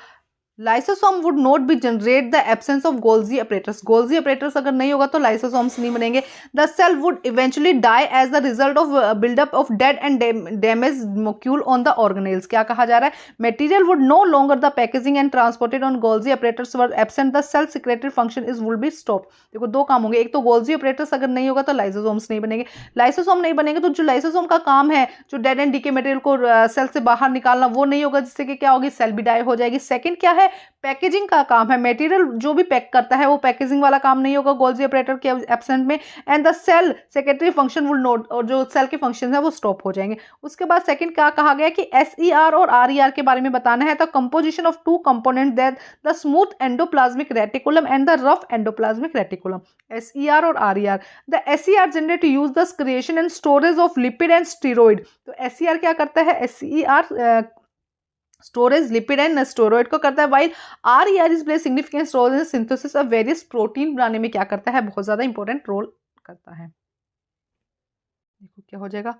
lysosome would not be generate the absence of Golgi operators. Golgi operators अगर नहीं होगा तो लाइसोसोम्स नहीं बनेंगे। The cell would eventually die as the result of buildup of dead and damage molecule on the organelles. क्या कहा जा रहा है, material would no longer the packaging and transported on Golgi operators were absent, the cell secretory function is would be stop. देखो दो काम होंगे, एक तो गोल्जी ऑपरेटर्स अगर नहीं होगा तो लाइसोसोम्स नहीं बनेंगे। लाइसोसोम नहीं बनेंगे तो जो लाइसोसोम का काम है, जो डेड एंड डीके मटेरियल को सेल से बाहर निकालना, वो नहीं होगा, जिससे कि क्या होगी, सेल भी डाई हो जाएगी। सेकंड क्या है, पैकेजिंग का काम है, मटेरियल जो भी पैक करता है वो पैकेजिंग वाला काम नहीं होगा गोल्जी ऑपरेटर के एब्सेंट में। And the cell secretory function will not, और जो सेल के फंक्शन है वो स्टॉप हो जाएंगे। उसके बाद सेकंड क्या कहा गया कि SER और RER के बारे में बताना है। The composition of two component that the smooth endoplasmic reticulum and the rough endoplasmic reticulum, SER और RER। The SER generate use the creation and storage of lipid and steroid. तो SER क्या करता है, SER storage lipid and steroid को करता है, while RER is play significant role in synthesis of various protein बनाने में क्या करता है, बहुत ज्यादा इंपॉर्टेंट रोल करता है। देखो क्या हो जाएगा,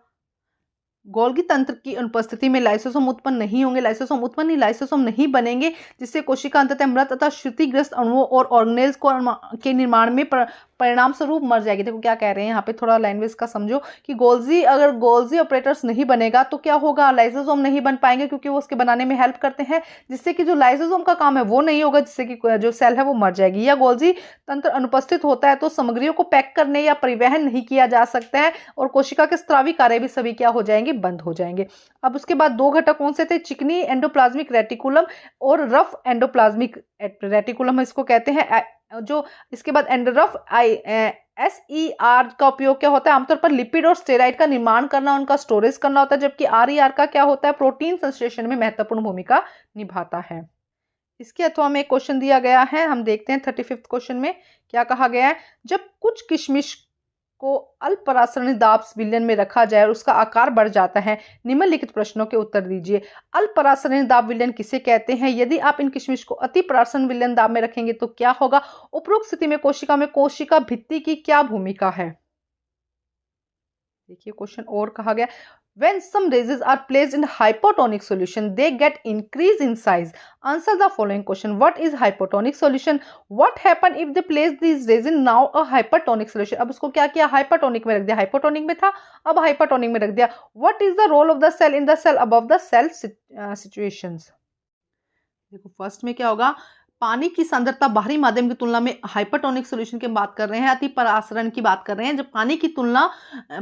गोल्गी तंत्र की अनुपस्थिति में लाइसोसोम उत्पन्न नहीं होंगे, लाइसोसोम उत्पन्न नहीं, लाइसोसोम नहीं बनेंगे, जिससे कोशिका अंततः मृत तथा क्षतिग्रस्त अणुओं और ऑर्गेनेल्स के निर्माण में परिणाम स्वरूप मर जाएगी। देखो क्या कह रहे हैं यहाँ पे, थोड़ा लैंग्वेज का समझो कि अगर गोल्जी ऑपरेटर्स नहीं बनेगा तो क्या होगा, लाइसोसोम नहीं बन पाएंगे क्योंकि वो उसके बनाने में हेल्प करते हैं, जिससे कि जो लाइसोसोम का काम है वो नहीं होगा, जिससे कि जो सेल है वो मर जाएगी। या गोल्जी तंत्र अनुपस्थित होता है तो सामग्रियों को पैक करने या परिवहन नहीं किया जा सकता है और कोशिका के स्रावी कार्य भी सभी क्या हो जाएंगे, बंद हो जाएंगे। अब उसके बाद दो घटक कौन से थे, चिकनी एंडोप्लाज्मिक रेटिकुलम और रफ एंडोप्लाज्मिक रेटिकुलम इसको कहते हैं। जो इसके बाद रफ SER का उपयोग क्या होता है, आमतौर पर लिपिड और स्टेरॉइड का निर्माण करना, उनका स्टोरेज करना होता है, जबकि RER का क्या होता है, प्रोटीन संश्लेषण में महत्वपूर्ण भूमिका निभाता है। इसके अथवा में एक क्वेश्चन दिया गया है, हम देखते हैं 35th क्वेश्चन में क्या कहा गया है। जब कुछ किशमिश को अल्परासायनिक दाब विलयन में रखा जाए और उसका आकार बढ़ जाता है, निम्नलिखित प्रश्नों के उत्तर दीजिए। अल्परासायनिक दाब विलयन किसे कहते हैं, यदि आप इन किशमिश को अति प्रासायनिक विलयन दाब में रखेंगे तो क्या होगा, उपरोक्त स्थिति में कोशिका भित्ति की क्या भूमिका है। देखिए क्वेश्चन और कहा गया, when some raisins are placed in hypotonic solution they get increase in size. Answer the following question. What is hypotonic solution? What happen if they place these raisins now a hypertonic solution? अब उसको क्या किया, hypertonic में रख दिया, hypotonic में था अब हाइपरटोनिक में रख दिया। What is the role of the cell in the cell above the cell situations? देखो फर्स्ट में क्या होगा, पानी की सांद्रता बाहरी माध्यम की तुलना में हाइपरटोनिक सॉल्यूशन की बात कर रहे हैं, अति परासरण की बात कर रहे हैं। जब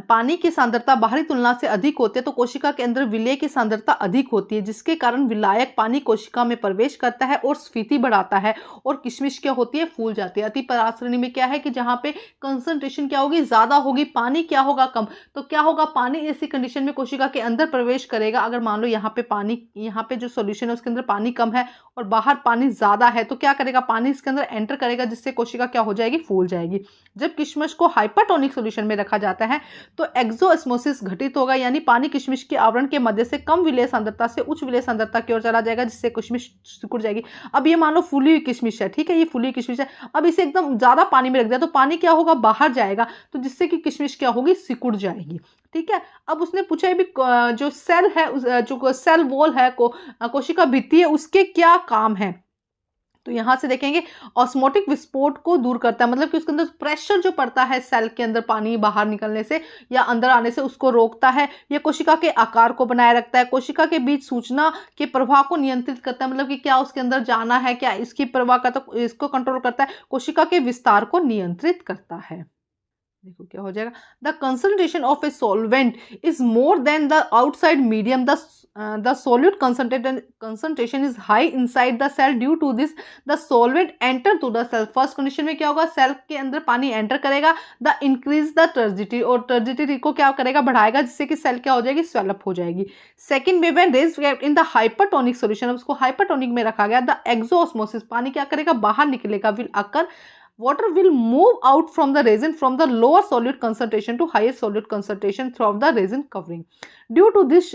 पानी की सांद्रता बाहरी तुलना से अधिक होती है तो कोशिका के अंदर विलय की सांद्रता अधिक होती है, जिसके कारण विलायक पानी कोशिका में प्रवेश करता है और स्फीति बढ़ाता है और किशमिश क्या होती है, फूल जाती है। अति परासरणी में क्या है कि जहां पे कंसंट्रेशन क्या होगी, ज्यादा होगी, पानी क्या होगा, कम। तो क्या होगा, पानी ऐसी कंडीशन में कोशिका के अंदर प्रवेश करेगा। अगर मान लो यहाँ पे जो सोल्यूशन है उसके अंदर पानी कम है और बाहर पानी ज्यादा है तो क्या करेगा, पानी इसके अंदर एंटर करेगा, जिससे कोशिका क्या हो जाएगी, फूल जाएगी। जब किशमिश को हाइपरटोनिक सॉल्यूशन में रखा जाता है तो एक्सोस्मोसिस घटित होगा, यानी पानी किशमिश के आवरण के मध्य से कम विलय सांद्रता से उच्च विलय सांद्रता की ओर चला जाएगा, जिससे किशमिश सिकुड़ जाएगी। अब ये मान लो फूली हुई किशमिश है, ठीक है, ये फूली किशमिश है, अब इसे एकदम ज्यादा पानी में रख दिया तो पानी क्या होगा, बाहर जाएगा, तो जिससे कि किशमिश क्या होगी, सिकुड़ जाएगी। ठीक है, अब उसने पूछा भी जो सेल है, जो सेल वॉल है, कोशिका भित्ति है, उसके क्या काम है। तो यहां से देखेंगे ऑस्मोटिक विस्फोट को दूर करता है, मतलब कि उसके अंदर प्रेशर जो पड़ता है सेल के अंदर पानी बाहर निकलने से या अंदर आने से, उसको रोकता है। यह कोशिका के आकार को बनाए रखता है, कोशिका के बीच सूचना के प्रवाह को नियंत्रित करता है, मतलब कि क्या उसके अंदर जाना है, क्या इसकी प्रवाह करता है, इसको कंट्रोल करता है, कोशिका के विस्तार को नियंत्रित करता है। देखो क्या हो जाएगा, the concentration of a solvent is more than the outside medium, the solute concentration is high inside the cell, due to this the solvent enter to the cell. First condition में क्या होगा, सेल के अंदर पानी enter करेगा, the increase the turgidity, और turgidity को क्या करेगा, बढ़ाएगा, जिससे कि सेल क्या हो जाएगी, स्वेलअप हो जाएगी। सेकंड में when raise in the hypertonic solution, उसको हाइपरटोनिक में रखा गया, द एक्सोस्मोसिस, पानी क्या करेगा, बाहर निकलेगा, will occur, water will move out from the resin from the lower solute concentration to higher solute concentration throughout the resin covering. Due to this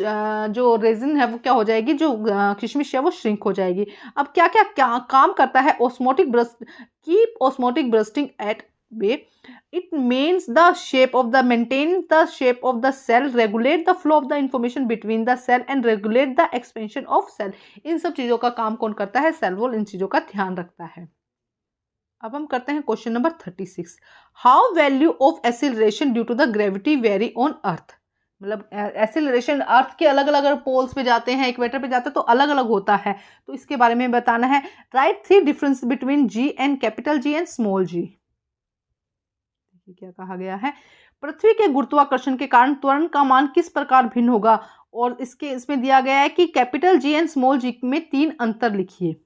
जो resin है वो क्या हो जाएगी, जो किशमिश है वो shrink हो जाएगी। अब क्या काम करता है, osmotic burst, keep osmotic bursting at bay. It means the shape of the, maintain the shape of the cell, regulate the flow of the information between the cell and regulate the expansion of cell. इन सब चीजों का काम कौन करता है, cell wall इन चीजों का ध्यान रखता है। अब हम करते हैं question number 36। How value of acceleration due to the gravity vary on earth, मतलब एसिलरेशन अर्थ के अलग अलग पोल्स पे जाते हैं, इक्वेटर पे जाते हैं तो अलग अलग होता है, तो इसके बारे में बताना है। Write 3 difference between G and capital G and small G. क्या कहा गया है, पृथ्वी के गुरुत्वाकर्षण के कारण त्वरण का मान किस प्रकार भिन्न होगा, और इसमें दिया गया है कि capital G and small G में 3 अंतर लिखिए।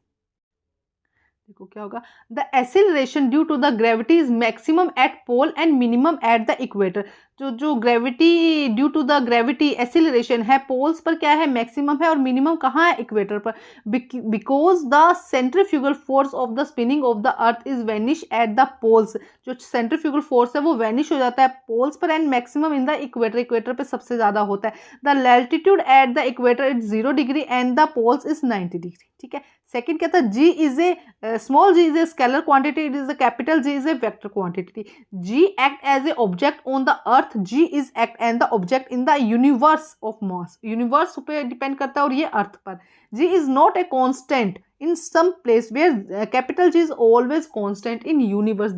देखो क्या होगा, the acceleration due to the gravity is maximum at pole and minimum at the equator. जो gravity due to the gravity acceleration है पोल्स पर क्या है, मैक्सिमम है, और मिनिमम कहाँ है, इक्वेटर पर। Because the centrifugal force of the spinning of the earth is vanish at the poles. जो सेंट्रीफ्यूगल फोर्स है वो वेनिश हो जाता है पोल्स पर, and maximum in the equator, equator पर सबसे ज्यादा होता है। The latitude at the equator is 0 degree and the poles is 90 degree. ठीक है। सेकंड क्या था, G is a small G is a scalar quantity, it is a capital G is a vector quantity. G act as a object on the earth, G is act and the object in the universe of mass, universe पे depend करता है और ये earth पर। G is not a constant in some place where capital G is always constant in universe.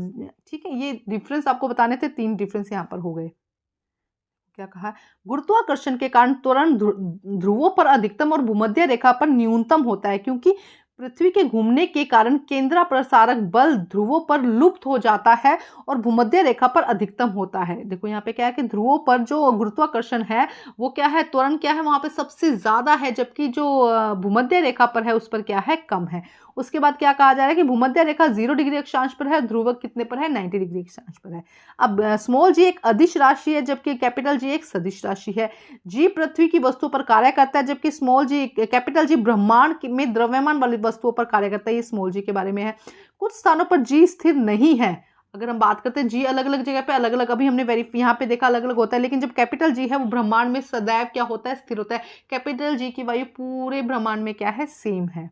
ठीक है, ये difference आपको बताने थे, 3 डिफरेंस यहाँ पर हो गए। क्या कहा, गुरुत्वाकर्षण के कारण त्वरण ध्रुवों पर अधिकतम और भूमध्य रेखा पर न्यूनतम होता है, क्योंकि पृथ्वी के घूमने के कारण केंद्रापसारक बल ध्रुवों पर लुप्त हो जाता है और भूमध्य रेखा पर अधिकतम होता है। देखो यहाँ पे क्या है कि ध्रुवों पर जो गुरुत्वाकर्षण है वो क्या है, त्वरण क्या है, वहां पे सबसे ज्यादा है, जबकि जो भूमध्य रेखा पर है उस पर क्या है, कम है। उसके बाद क्या कहा जा रहा है कि भूमध्य रेखा 0 डिग्री अक्षांश पर है, ध्रुव कितने पर है, 90 डिग्री अक्षांश पर है। अब स्मॉल जी एक अदिश राशि है, जबकि कैपिटल जी एक सदिश राशि है। जी पृथ्वी की वस्तु पर कार्य करता है, जबकि स्मॉल जी कैपिटल जी ब्रह्मांड में द्रव्यमान वाली वस्तुओं पर कार्य करता है। ये स्मॉल जी के बारे में है। कुछ स्थानों पर जी स्थिर नहीं है। अगर हम बात करते हैं जी अलग अलग जगह पे अलग अलग, अभी हमने यहाँ पे देखा अलग अलग होता है, लेकिन जब कैपिटल जी है वो ब्रह्मांड में सदैव क्या होता है, स्थिर होता है। कैपिटल जी की वायु पूरे ब्रह्मांड में क्या है, सेम है।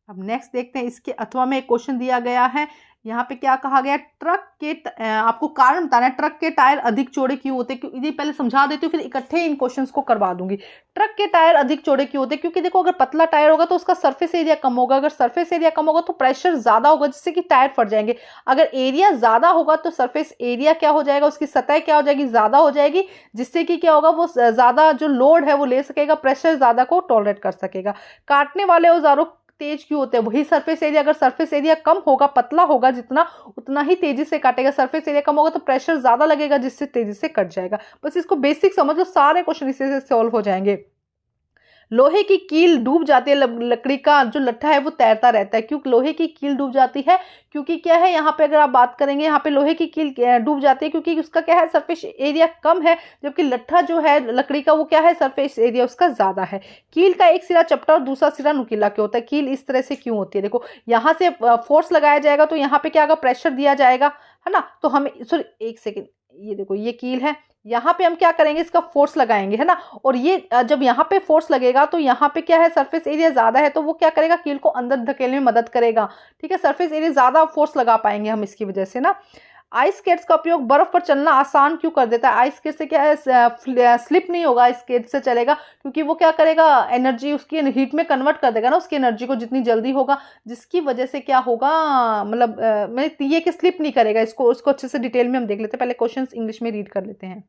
अब नेक्स्ट देखते हैं, इसके अथवा में एक क्वेश्चन दिया गया है। यहाँ पे क्या कहा गया, ट्रक के आपको कारण बताना है, ट्रक के टायर अधिक चौड़े क्यों होते हैं। ये पहले समझा देती हूँ, फिर इकट्ठे इन क्वेश्चंस को करवा दूंगी। ट्रक के टायर अधिक चौड़े क्यों होते हैं, क्योंकि देखो अगर पतला टायर होगा तो उसका सरफेस एरिया कम होगा, अगर सरफेस एरिया कम होगा तो प्रेशर ज्यादा होगा, जिससे कि टायर फट जाएंगे। अगर एरिया ज्यादा होगा तो सरफेस एरिया क्या हो जाएगा, उसकी सतह क्या हो जाएगी, ज्यादा हो जाएगी, जिससे कि क्या होगा, वो ज्यादा जो लोड है वो ले सकेगा, प्रेशर ज्यादा को टॉलरेट कर सकेगा। काटने वाले औजारों तेज क्यों होते हैं, वही सरफेस एरिया, अगर सरफेस एरिया कम होगा, पतला होगा जितना, उतना ही तेजी से काटेगा। सरफेस एरिया कम होगा तो प्रेशर ज्यादा लगेगा, जिससे तेजी से कट जाएगा। बस इसको बेसिक समझ लो, सारे क्वेश्चन इसी से सॉल्व हो जाएंगे। लोहे की कील डूब जाती है, लकड़ी का जो लट्ठा है वो तैरता रहता है। क्यों लोहे की कील डूब जाती है, क्योंकि क्या है, यहाँ पे अगर आप बात करेंगे, यहाँ पे लोहे की कील डूब जाती है क्योंकि उसका क्या है, सरफेस एरिया कम है, जबकि लट्ठा जो है लकड़ी का वो क्या है, सरफेस एरिया उसका ज्यादा है। कील का एक सिरा चपटा और दूसरा सिरा नुकीला क्यों होता है, कील इस तरह से क्यों होती है, देखो यहाँ से फोर्स लगाया जाएगा तो यहाँ पे क्या होगा, प्रेशर दिया जाएगा, है ना। तो हमें सॉरी एक सेकेंड, ये देखो ये कील है, यहाँ पे हम क्या करेंगे, इसका फोर्स लगाएंगे, है ना। और ये जब यहाँ पे फोर्स लगेगा तो यहाँ पे क्या है, सरफेस एरिया ज्यादा है, तो वो क्या करेगा, कील को अंदर धकेलने में मदद करेगा। ठीक है, सरफेस एरिया ज्यादा फोर्स लगा पाएंगे हम इसकी वजह से ना। आइस स्केट्स का उपयोग बर्फ पर चलना आसान क्यों कर देता है, आइस स्केट से क्या है, स्लिप नहीं होगा, आइस स्केट से चलेगा, क्योंकि वो क्या करेगा, एनर्जी उसकी हीट में कन्वर्ट कर देगा ना, उसकी एनर्जी को जितनी जल्दी होगा, जिसकी वजह से क्या होगा, मतलब मैं ये कि स्लिप नहीं करेगा। उसको अच्छे से डिटेल में हम देख लेते हैं, पहले क्वेश्चन इंग्लिश में रीड कर लेते हैं,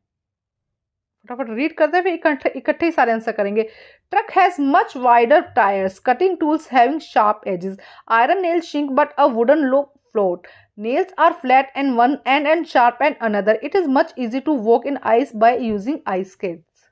फटाफट रीड करते हैं, फिर इकट्ठे ही सारे आंसर करेंगे। Truck has much wider tyres, cutting tools having sharp edges, iron nail sink but a wooden log float, nails are flat and one end and sharp and another, it is much easy to walk in ice by using ice skates।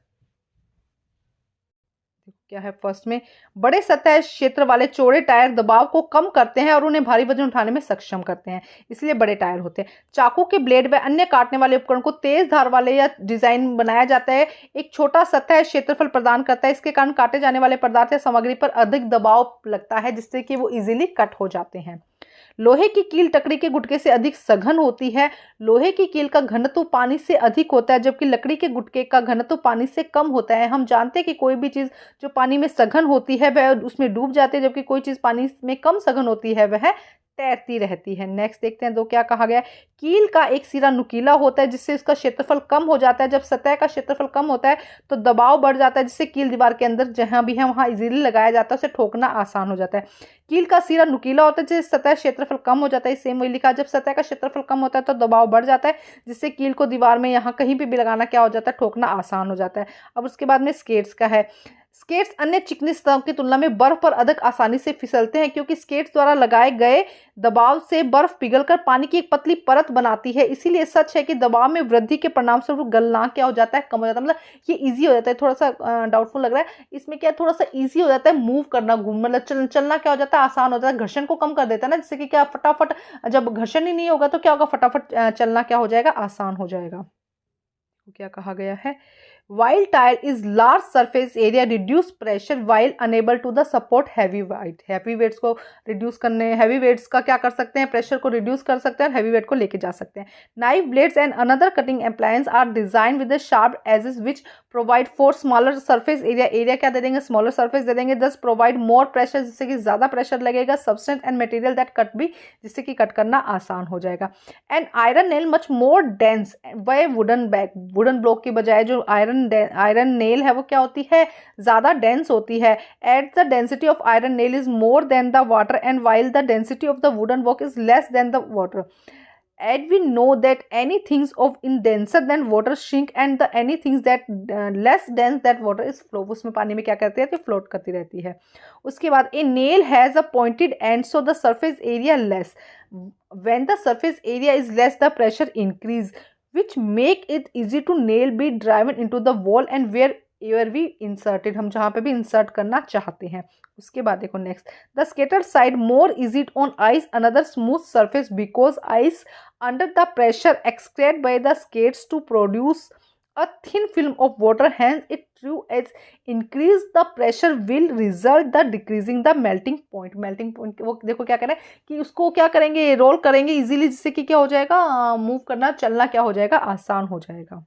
क्या है first में, बड़े सतह क्षेत्र वाले चौड़े tyre दबाव को कम करते हैं और उन्हें भारी वजन उठाने में सक्षम करते हैं, इसलिए बड़े टायर होते हैं। चाकू के ब्लेड व अन्य काटने वाले उपकरण को तेज धार वाले या डिजाइन बनाया जाता है, एक छोटा सतह क्षेत्रफल प्रदान करता है, इसके कारण काटे जाने वाले पदार्थ या सामग्री पर अधिक दबाव लगता है, जिससे कि वो इजीली कट हो जाते हैं। लोहे की कील टकरी के गुटके से अधिक सघन होती है, लोहे की कील का घनत्व पानी से अधिक होता है, जबकि लकड़ी के गुटके का घनत्व पानी से कम होता है। हम जानते हैं कि कोई भी चीज जो पानी में सघन होती है वह उसमें डूब जाती है, जबकि कोई चीज पानी में कम सघन होती है वह तैरती रहती है। नेक्स्ट देखते हैं, दो क्या कहा गया, कील का एक सिरा नुकीला होता है, जिससे इसका क्षेत्रफल कम हो जाता है। जब सतह का क्षेत्रफल कम होता है तो दबाव बढ़ जाता है, जिससे कील दीवार के अंदर जहां भी है वहां इजीली लगाया जाता है, उसे ठोकना आसान हो जाता है। कील का सिरा नुकीला होता है, जिससे सतह क्षेत्रफल कम हो जाता है, सेम वही लिखा, जब सतह का क्षेत्रफल कम होता है तो दबाव बढ़ जाता है, जिससे कील को दीवार में यहाँ कहीं पे भी लगाना क्या हो जाता है, ठोकना आसान हो जाता है। अब उसके बाद में स्केट्स का है, स्केट्स अन्य चिकनी सतहों की तुलना में बर्फ पर अधिक आसानी से फिसलते हैं क्योंकि स्केट्स द्वारा लगाए गए दबाव से बर्फ पिघलकर पानी की एक पतली परत बनाती है। इसीलिए सच है कि दबाव में वृद्धि के परिणामस्वरूप गलना क्या हो जाता है, कम हो जाता है। मतलब ये इजी हो जाता है, थोड़ा सा डाउटफुल लग रहा है, इसमें क्या थोड़ा सा इजी हो जाता है मूव करना, घूम मतलब चलना क्या हो जाता है, आसान हो जाता है, घर्षण को कम कर देता है ना, जिससे कि क्या फटाफट, जब घर्षण ही नहीं होगा तो क्या होगा, फटाफट चलना क्या हो जाएगा, आसान हो जाएगा। क्या कहा गया है, while tire is large surface area reduce pressure while unable to the support heavy weight। heavy weights को reduce करने, heavy weights का क्या कर सकते हैं, pressure को reduce कर सकते हैं और heavy weight को लेके जा सकते हैं। knife blades and another cutting appliance are designed with the sharp edges which provide for smaller surface area। area क्या दे देंगे, smaller surface दे देंगे, thus provide more pressure, जिससे कि ज्यादा pressure लगेगा। substance and material that cut भी, जिससे कि कट करना आसान हो जाएगा। and iron nail much more dense by wooden back। wooden block की बजाय जो आयरन नेल है वो क्या होती है, ज्यादा डेंस होती है। At the density of iron nail is more than the water and while the density of the wooden walk is less than the water. And we know that any things of in denser than water shrink and the any things that less dense that water is flow. उसमें पानी में क्या करती है, float करती रहती है। उसके बाद ए nail has a pointed and so the surface area less. When the surface area is less the pressure increase which make it easy to nail be driven into the wall and wherever we inserted। हम जहाँ पे भी insert करना चाहते हैं। उसके बाद देखो next, the skater side more easy on ice another smooth surface because ice under the pressure excreted by the skates to produce a thin film of water, hence it true as increase the pressure will result the decreasing the melting point। melting point वो देखो क्या करें कि उसको क्या करेंगे, role करेंगे easily, जिससे कि क्या हो जाएगा, मूव करना, चलना क्या हो जाएगा, आसान हो जाएगा।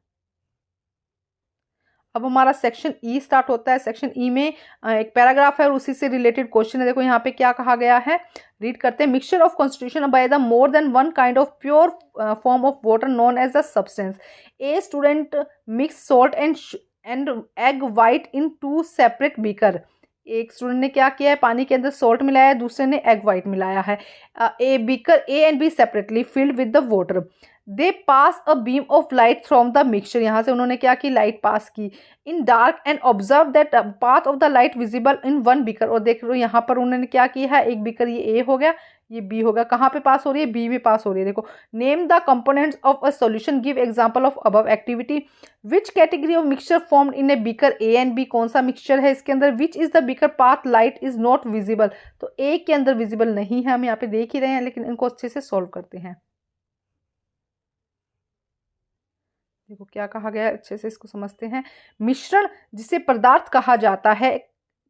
अब हमारा सेक्शन ई स्टार्ट होता है। सेक्शन ई में एक पैराग्राफ है और उसी से रिलेटेड क्वेश्चन है। देखो यहाँ पे क्या कहा गया है, रीड करते हैं। Mixture of constitution by the more than one kind of pure form of water known as the substance. A student mix salt and egg white in 2 separate beaker. एक स्टूडेंट ने क्या किया है, पानी के अंदर सॉल्ट मिलाया है, दूसरे ने एग वाइट मिलाया है। ए beaker A and B separately filled with the water. They pass a beam of light from the mixture. यहाँ से उन्होंने क्या की, लाइट पास की इन dark and observe that path of the light visible in one beaker. और देख लो यहाँ पर उन्होंने क्या किया है, एक बीकर ये ए हो गया, ये बी हो गया, कहाँ पे पास हो रही है, बी में पास हो रही है। देखो name the components of a solution, give example of above activity. Which category of mixture formed in a beaker A and B. कौन सा मिक्सचर है इसके अंदर, which is the beaker path light is not visible. तो A के अंदर visible नहीं है, हम यहाँ पे देख ही रहे हैं, लेकिन इनको अच्छे से सॉल्व करते हैं। देखो क्या कहा गया है, अच्छे से इसको समझते हैं। मिश्रण जिसे पदार्थ कहा जाता है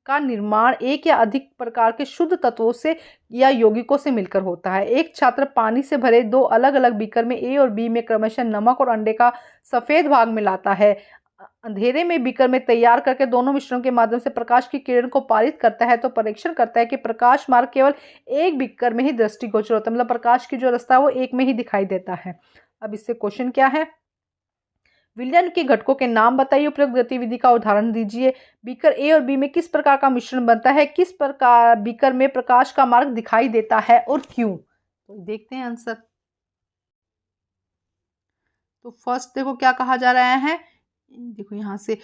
का निर्माण एक या अधिक प्रकार के शुद्ध तत्वों से या यौगिकों से मिलकर होता है। एक छात्र पानी से भरे 2 अलग अलग बीकर में ए और बी में क्रमशः नमक और अंडे का सफेद भाग मिलाता है। अंधेरे में बीकर में तैयार करके दोनों मिश्रणों के माध्यम से प्रकाश की किरण को पारित करता है तो परीक्षण करता है कि प्रकाश मार्ग केवल एक बीकर में ही दृष्टिगोचर होता है। मतलब प्रकाश की जो रास्ता है वो एक में ही दिखाई देता है। अब इससे क्वेश्चन क्या है, विलयन के घटकों के नाम बताइए, उपयुक्त गतिविधि का उदाहरण दीजिए। बीकर ए और बी में किस प्रकार का मिश्रण बनता है, किस प्रकार बीकर में प्रकाश का मार्ग दिखाई देता है और क्यों। तो देखते हैं आंसर। तो फर्स्ट देखो क्या कहा जा रहा है, देखो यहाँ से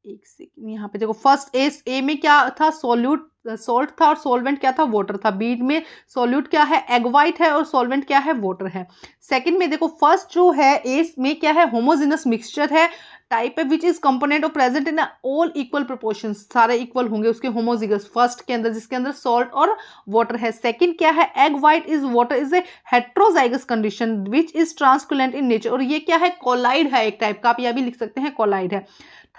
एक सेकंड, यहाँ पे देखो फर्स्ट ए में क्या था, सॉल्ट था और सॉल्वेंट क्या था, वाटर था। बी में सॉल्यूट क्या है, एग वाइट है और सॉल्वेंट क्या है, वाटर है। सेकंड में देखो फर्स्ट जो है ए में क्या है, होमोजेनस मिक्सचर है, टाइप है which is component of present in all equal proportion, सारे इक्वल होंगे उसके होमोजिगस फर्स्ट के अंदर, जिसके अंदर सॉल्ट और वाटर है। सेकंड क्या है, egg white is water is a heterozygous condition which is translucent in nature, और ये क्या है, कोलाइड है एक टाइप का, आप यह भी लिख सकते हैं कोलाइड है।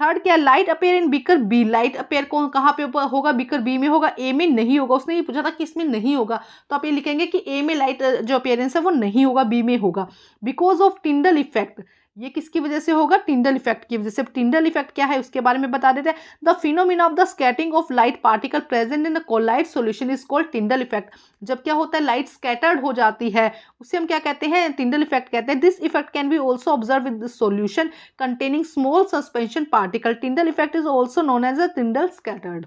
थर्ड क्या, light appear in beaker B, light appear कौन कहाँ पे होगा, बीकर बी में होगा, ए में नहीं होगा। उसने ये पूछा था कि इसमें नहीं होगा, तो आप ये लिखेंगे कि ए में लाइट जो अपेयरेंस है वो नहीं होगा, बी में होगा। बिकॉज ऑफ टिंडल इफेक्ट, ये किसकी वजह से होगा, टिंडल इफेक्ट की वजह से। टिंडल इफेक्ट क्या है उसके बारे में बता देते हैं। The phenomena of the scattering of light particle present in the colloid solution is called Tyndall effect. जब क्या होता है, लाइट स्कैटर्ड हो जाती है, उसे हम क्या कहते हैं, टिंडल इफेक्ट कहते हैं। This effect can be also observe with the solution containing small suspension particle. Tyndall effect is also known as a Tyndall scattered.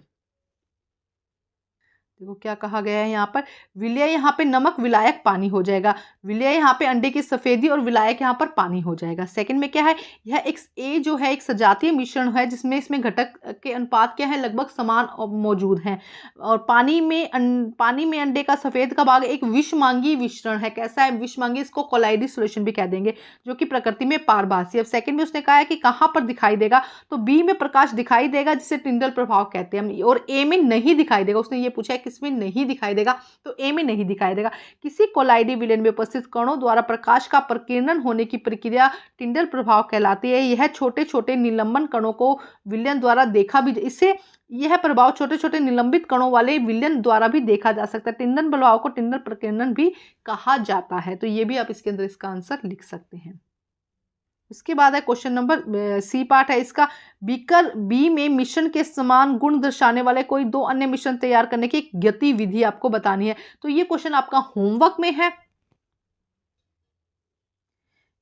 देखो क्या कहा गया है यहाँ पर, विलय यहाँ पे नमक, विलायक पानी हो जाएगा। विलय यहाँ पे अंडे की सफेदी और विलायक यहाँ पर पानी हो जाएगा। सेकंड में क्या है, यह एक ए जो है एक सजातीय मिश्रण है जिसमें इसमें घटक के अनुपात क्या है, लगभग समान मौजूद हैं। और पानी में अंडे का सफेद का भाग एक विषमांगी मिश्रण है। कैसा है विषमांगी, इसको कोलाइडी सॉल्यूशन भी कह देंगे, जो कि प्रकृति में पारभासी। अब सेकंड में उसने कहा है कि कहाँ पर दिखाई देगा, तो बी में प्रकाश दिखाई देगा जिसे टिंडल प्रभाव कहते हैं, और ए में नहीं दिखाई देगा। उसने ये पूछा है किसमें नहीं दिखाई देगा, तो ए में नहीं दिखाई देगा। किसी कोलाइडी विलयन में उपस्थित कणों द्वारा प्रकाश का प्रकीर्णन होने की प्रक्रिया टिंडल प्रभाव कहलाती है। यह छोटे छोटे निलंबन कणों को विलयन द्वारा देखा भी, इससे यह प्रभाव छोटे छोटे निलंबित कणों वाले विलयन द्वारा भी देखा जा सकता है। टिंडल प्रभाव को टिंडल प्रकीर्णन भी कहा जाता है। तो ये भी आप इसके अंदर इसका आंसर लिख सकते हैं। इसके बाद है क्वेश्चन नंबर सी पार्ट है इसका, बीकर बी में मिश्रण के समान गुण दर्शाने वाले कोई दो अन्य मिश्रण तैयार करने की एक गतिविधि आपको बतानी है। तो ये क्वेश्चन आपका होमवर्क में है।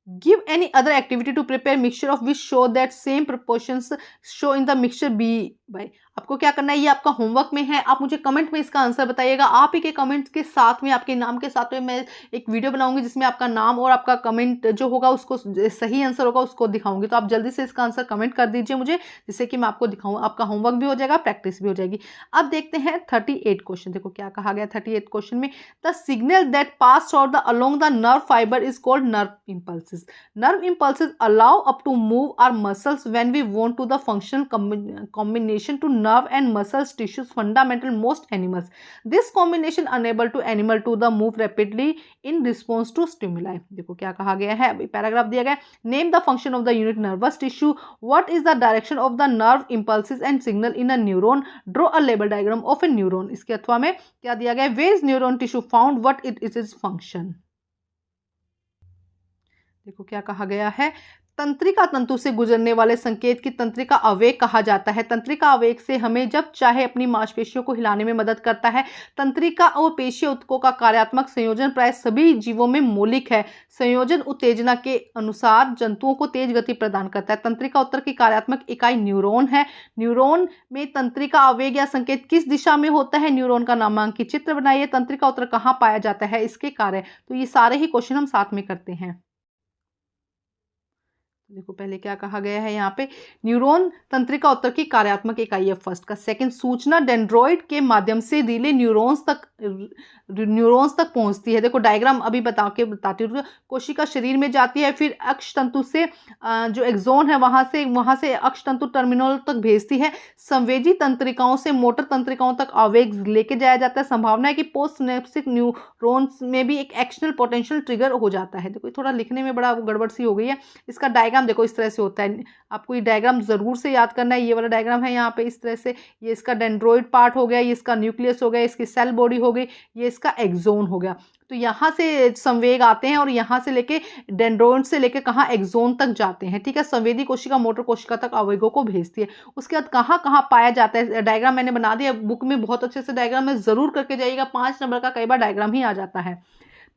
Give any other activity to prepare mixture of which show that same proportions show in the mixture B by। आपको क्या करना है, ये आपका होमवर्क में है। आप मुझे कमेंट में इसका आंसर बताइएगा। आप ही के कमेंट्स के साथ में, आपके नाम के साथ में मैं एक वीडियो बनाऊंगी जिसमें आपका नाम और आपका कमेंट जो होगा उसको सही आंसर होगा उसको दिखाऊंगी। तो आप जल्दी से इसका आंसर कमेंट कर दीजिए मुझे, जिससे कि मैं आपको दिखाऊँ। आपका होमवर्क भी हो जाएगा, प्रैक्टिस भी हो जाएगी। अब देखते हैं 38 क्वेश्चन। देखो क्या कहा गया 38 क्वेश्चन में, the signal that pass out the along the nerve fibre is called nerve impulses. Nerve impulses allow up to move our muscles when we want to the functional combination to nerve and muscles tissues fundamental most animals. This combination enable to animal to the move rapidly in response to stimuli। देखो क्या कहा गया है, अभी paragraph दिया गया है। Name the function of the unit nervous tissue. What is the direction of the nerve impulses and signal in a neuron? Draw a label diagram of a neuron। इसके अथवा में क्या दिया गया है, where is neuron tissue found, what it is its function। देखो क्या कहा गया है, तंत्रिका तंतु से गुजरने वाले संकेत की तंत्रिका आवेग कहा जाता है। तंत्रिका आवेग से हमें जब चाहे अपनी मांसपेशियों को हिलाने में मदद करता है। तंत्रिका और पेशीय ऊतकों का कार्यात्मक संयोजन प्राय सभी जीवों में मौलिक है। संयोजन उत्तेजना के अनुसार जंतुओं को तेज गति प्रदान करता है। तंत्रिका उत्तर की कार्यात्मक इकाई न्यूरॉन है। न्यूरॉन में तंत्रिका आवेग या संकेत किस दिशा में होता है, न्यूरॉन का नामांकित चित्र बनाइए। तंत्रिका उत्तर कहाँ पाया जाता है, इसके कार्य। तो ये सारे ही क्वेश्चन हम साथ में करते हैं। देखो पहले क्या कहा गया है यहाँ पे, न्यूरॉन तंत्रिका उत्तर की कार्यात्मक इकाई है फर्स्ट का। सेकंड, सूचना डेंड्रॉइड के माध्यम से रिले न्यूरॉन्स तक पहुंचती है। देखो डायग्राम अभी बताती हूँ। कोशिका शरीर में जाती है, फिर अक्ष तंतु से जो एक्सोन है वहां से अक्ष तंतु टर्मिनल तक भेजती है। संवेदी तंत्रिकाओं से मोटर तंत्रिकाओं तक आवेग लेके जाया जाता है। संभावना है कि पोस्ट सिनेप्टिक न्यूरॉन्स में भी एक एक्शनल पोटेंशियल ट्रिगर हो जाता है। देखो थोड़ा लिखने में बड़ा गड़बड़ सी हो गई है। इसका डायग्राम देखो इस तरह से होता है, आपको ये डायग्राम जरूर से याद करना है। ये वाला डायग्राम है यहाँ पे इस तरह से, ये इसका डेंड्रॉइड पार्ट हो गया, ये इसका न्यूक्लियस हो गया, इसकी सेल बॉडी हो गई, ये इसका एक्सोन हो गया। तो यहाँ से संवेग आते हैं और यहाँ से लेके डेंड्रॉइड से लेके कहाँ एक्सोन तक जाते हैं। ठीक है, संवेदी कोशिका मोटर कोशिका तक आवेगों को भेजती है। उसके बाद कहाँ कहाँ पाया जाता है, डायग्राम मैंने बना दिया बुक में, बहुत अच्छे से डायग्राम में जरूर करके जाइएगा। 5 नंबर का कई बार डायग्राम ही आ जाता है।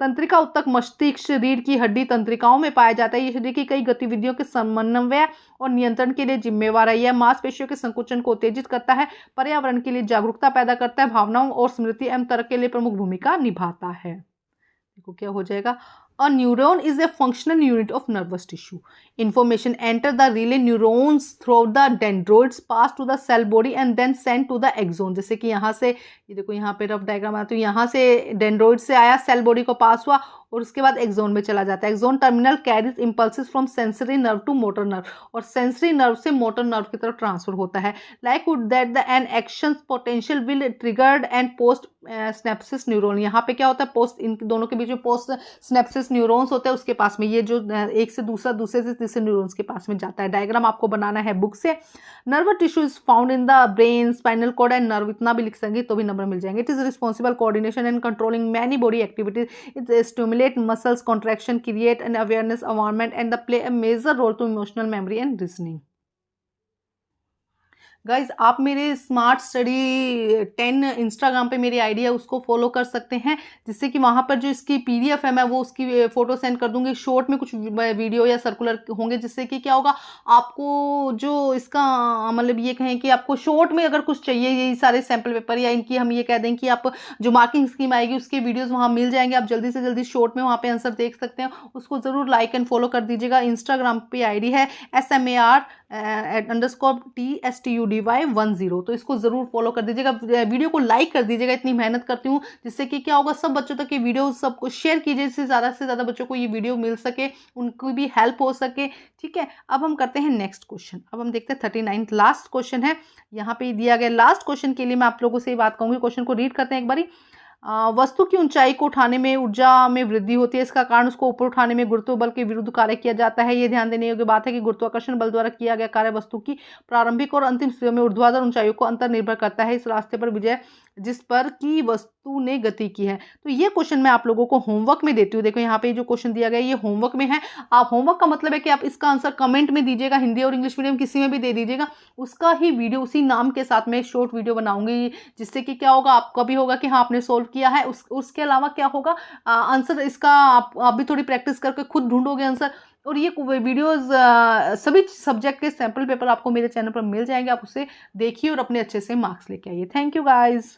तंत्रिका उत्तक मस्तिष्क शरीर की हड्डी तंत्रिकाओं में पाया जाता है। ये शरीर की कई गतिविधियों के समन्वय और नियंत्रण के लिए जिम्मेवार है। यह मांसपेशियों के संकुचन को उत्तेजित करता है, पर्यावरण के लिए जागरूकता पैदा करता है, भावनाओं और स्मृति एवं तर्क के लिए प्रमुख भूमिका निभाता है। देखो क्या हो जाएगा, A neuron is a functional unit of nervous tissue. Information enter the relay neurons through the dendroids, pass to the cell body and then sent to the axon। जैसे कि यहाँ से ये देखो यहाँ पे रफ डायग्राम आया, तो यहाँ से डेंड्रॉइड से आया, सेल बॉडी को पास हुआ और उसके बाद एक्सोन में चला जाता है। Axon terminal carries impulses from sensory nerve to motor nerve, और सेंसरी नर्व से मोटर नर्व की तरफ ट्रांसफर होता है। Like that the an action potential will triggered and post synapsis neuron. यहाँ पे क्या होता है, पोस्ट, इन दोनों के बीच में पोस्ट स्नेप्सिस न्यूरॉन्स होते हैं, उसके पास में ये जो एक से दूसरा, दूसरे से तीसरे न्यूरॉन्स के पास में जाता है। डायग्राम आपको बनाना है बुक से। Nerve tissue is found in the brain, spinal cord and nerve, इतना भी लिख सकेंगे तो भी नंबर मिल जाएंगे। It is responsible coordination and controlling many body activities. It stimulate muscles contraction, create an awareness environment and play a major role to emotional memory and reasoning। Guys आप मेरे स्मार्ट स्टडी 10 इंस्टाग्राम पे मेरी ID है, उसको follow कर सकते हैं, जिससे कि वहाँ पर जो इसकी पीडीएफ है मैं वो उसकी फ़ोटो सेंड कर दूंगी। शॉर्ट में कुछ वीडियो या सर्कुलर होंगे, जिससे कि क्या होगा, आपको जो इसका मतलब ये कहें कि आपको शॉर्ट में अगर कुछ चाहिए, यही सारे सैम्पल पेपर या इनकी हम ये कह दें कि आप जो मार्किंग स्कीम आएगी उसके वीडियोज़ वहाँ मिल जाएंगे। आप जल्दी से जल्दी शॉर्ट में वहाँ पे आंसर देख सकते हैं। उसको ज़रूर लाइक एंड फॉलो कर दीजिएगा। इंस्टाग्राम पे आईडी है SMAR_TSTUDY10, तो इसको ज़रूर फॉलो कर दीजिएगा। वीडियो को लाइक कर दीजिएगा, इतनी मेहनत करती हूँ, जिससे कि क्या होगा, सब बच्चों तक ये वीडियो सबको शेयर कीजिए, जिससे ज़्यादा से ज़्यादा बच्चों को ये वीडियो मिल सके, उनको भी हेल्प हो सके। ठीक है, अब हम करते हैं नेक्स्ट क्वेश्चन। अब हम देखते हैं 39th लास्ट क्वेश्चन है यहाँ पे दिया गया। लास्ट क्वेश्चन के लिए मैं आप लोगों से ये बात कहूँगी, क्वेश्चन को रीड करते हैं एक बारी। वस्तु की ऊंचाई को उठाने में ऊर्जा में वृद्धि होती है, इसका कारण उसको ऊपर उठाने में गुरुत्व बल के विरुद्ध कार्य किया जाता है। ये ध्यान देने योग्य बात है कि गुरुत्वाकर्षण बल द्वारा किया गया कार्य वस्तु की प्रारंभिक और अंतिम स्थितियों में ऊर्ध्वाधर ऊंचाइयों को अंतर निर्भर करता है। इस रास्ते पर विजय जिस पर की वस्तु ने गति की है। तो ये क्वेश्चन मैं आप लोगों को होमवर्क में देती हूँ। देखो यहाँ पे जो क्वेश्चन दिया गया है ये होमवर्क में है। आप होमवर्क का मतलब है कि आप इसका आंसर कमेंट में दीजिएगा, हिंदी और इंग्लिश मीडियम किसी में भी दे दीजिएगा। उसका ही वीडियो उसी नाम के साथ में शॉर्ट वीडियो बनाऊंगी, जिससे कि क्या होगा, आपका भी होगा कि हाँ आपने सोल्व किया है। उसके अलावा क्या होगा, आंसर इसका आप भी थोड़ी प्रैक्टिस करके खुद ढूंढोगे आंसर। और ये वीडियोस सभी सब्जेक्ट के सैंपल पेपर आपको मेरे चैनल पर मिल जाएंगे। आप उसे देखिए और अपने अच्छे से मार्क्स लेके आइए। Thank you guys.